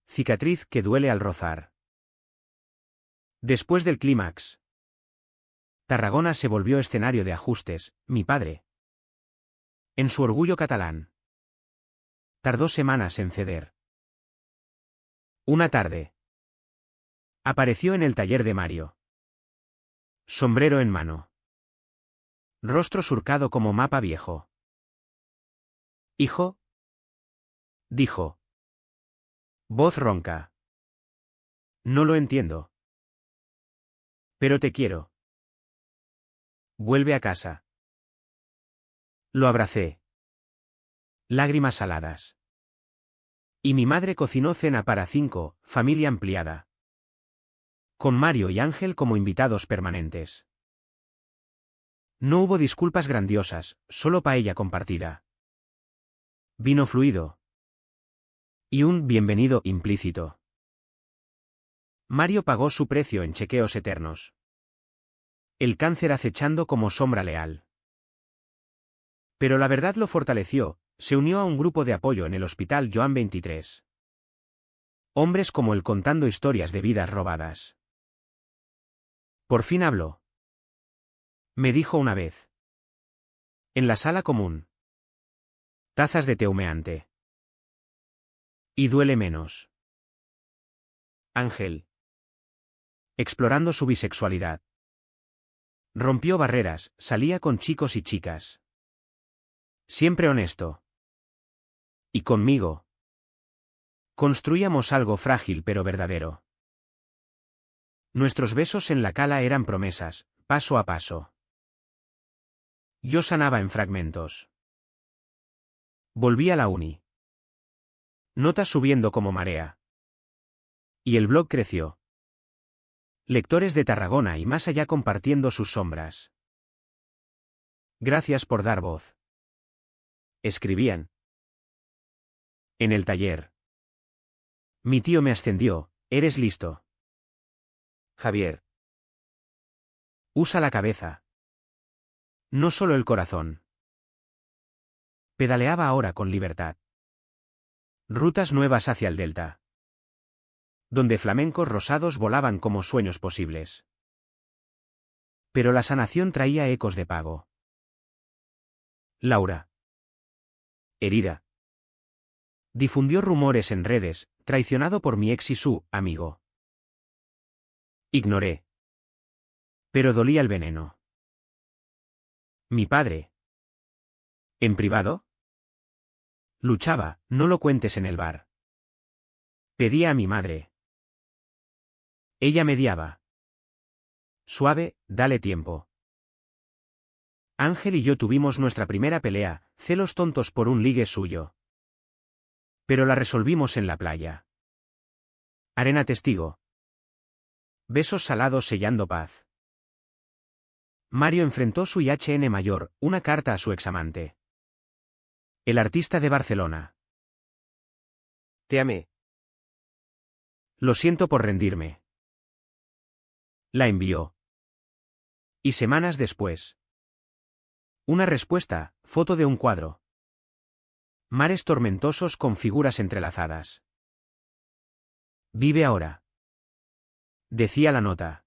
Cicatriz que duele al rozar. Después del clímax. Tarragona se volvió escenario de ajustes, mi padre. En su orgullo catalán. Tardó semanas en ceder. Una tarde. Apareció en el taller de Mario. Sombrero en mano. Rostro surcado como mapa viejo. Hijo, dijo. Voz ronca. No lo entiendo. Pero te quiero. Vuelve a casa. Lo abracé. Lágrimas saladas. Y mi madre cocinó cena para 5, familia ampliada. Con Mario y Ángel como invitados permanentes. No hubo disculpas grandiosas, solo paella compartida. Vino fluido. Y un bienvenido implícito. Mario pagó su precio en chequeos eternos. El cáncer acechando como sombra leal. Pero la verdad lo fortaleció, se unió a un grupo de apoyo en el Hospital Joan 23. Hombres como él contando historias de vidas robadas. Por fin habló. Me dijo una vez. En la sala común. Tazas de té humeante. Y duele menos. Ángel. Explorando su bisexualidad. Rompió barreras, salía con chicos y chicas. Siempre honesto. Y conmigo. Construíamos algo frágil pero verdadero. Nuestros besos en la cala eran promesas, paso a paso. Yo sanaba en fragmentos. Volví a la uni. Notas subiendo como marea. Y el blog creció. Lectores de Tarragona y más allá compartiendo sus sombras. Gracias por dar voz. Escribían. En el taller. Mi tío me ascendió, eres listo. Javier. Usa la cabeza. No solo el corazón. Pedaleaba ahora con libertad. Rutas nuevas hacia el delta. Donde flamencos rosados volaban como sueños posibles. Pero la sanación traía ecos de pago. Laura. Herida. Difundió rumores en redes, traicionado por mi ex y su amigo. Ignoré. Pero dolía el veneno. Mi padre. ¿En privado? Luchaba, no lo cuentes en el bar. Pedía a mi madre. Ella mediaba. Suave, dale tiempo. Ángel y yo tuvimos nuestra primera pelea, celos tontos por un ligue suyo. Pero la resolvimos en la playa. Arena testigo. Besos salados sellando paz. Mario enfrentó su IHN mayor, una carta a su examante. El artista de Barcelona. Te amé. Lo siento por rendirme. La envió. Y semanas después. Una respuesta, foto de un cuadro. Mares tormentosos con figuras entrelazadas. Vive ahora. Decía la nota.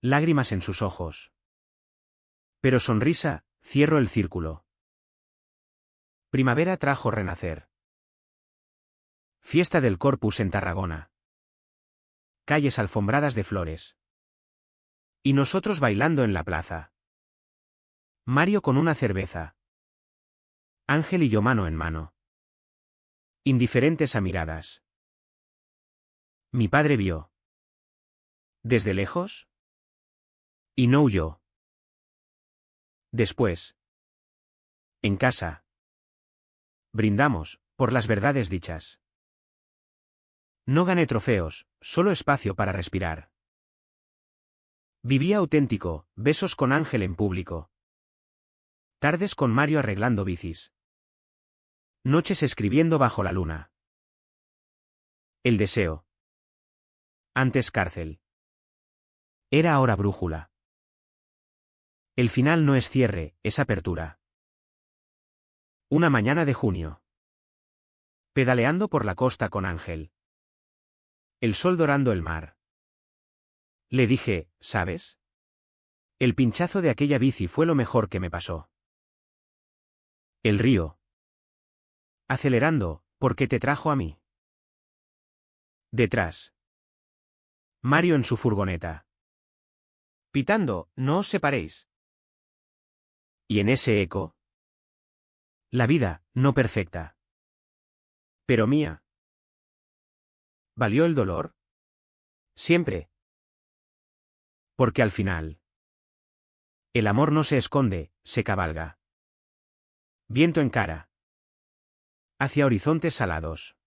Lágrimas en sus ojos. Pero sonrisa, cierro el círculo. Primavera trajo renacer. Fiesta del Corpus en Tarragona. Calles alfombradas de flores. Y nosotros bailando en la plaza. Mario con una cerveza. Ángel y yo mano en mano. Indiferentes a miradas. Mi padre vio. ¿Desde lejos? Y no huyó. Después. En casa. Brindamos, por las verdades dichas. No gané trofeos, solo espacio para respirar. Vivía auténtico, besos con Ángel en público. Tardes con Mario arreglando bicis. Noches escribiendo bajo la luna. El deseo. Antes cárcel. Era ahora brújula. El final no es cierre, es apertura. Una mañana de junio. Pedaleando por la costa con Ángel. El sol dorando el mar. Le dije, ¿sabes? El pinchazo de aquella bici fue lo mejor que me pasó. El río. Acelerando, ¿por qué te trajo a mí? Detrás. Mario en su furgoneta. Pitando, no os separéis. Y en ese eco. La vida, no perfecta. Pero mía. ¿Valió el dolor? Siempre. Porque al final. El amor no se esconde, se cabalga. Viento en cara. Hacia horizontes salados.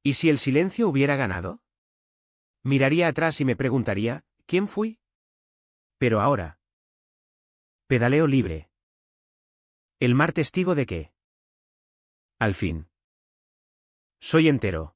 ¿Y si el silencio hubiera ganado? Miraría atrás y me preguntaría, ¿quién fui? Pero ahora. Pedaleo libre. ¿El mar testigo de qué? Al fin. Soy entero.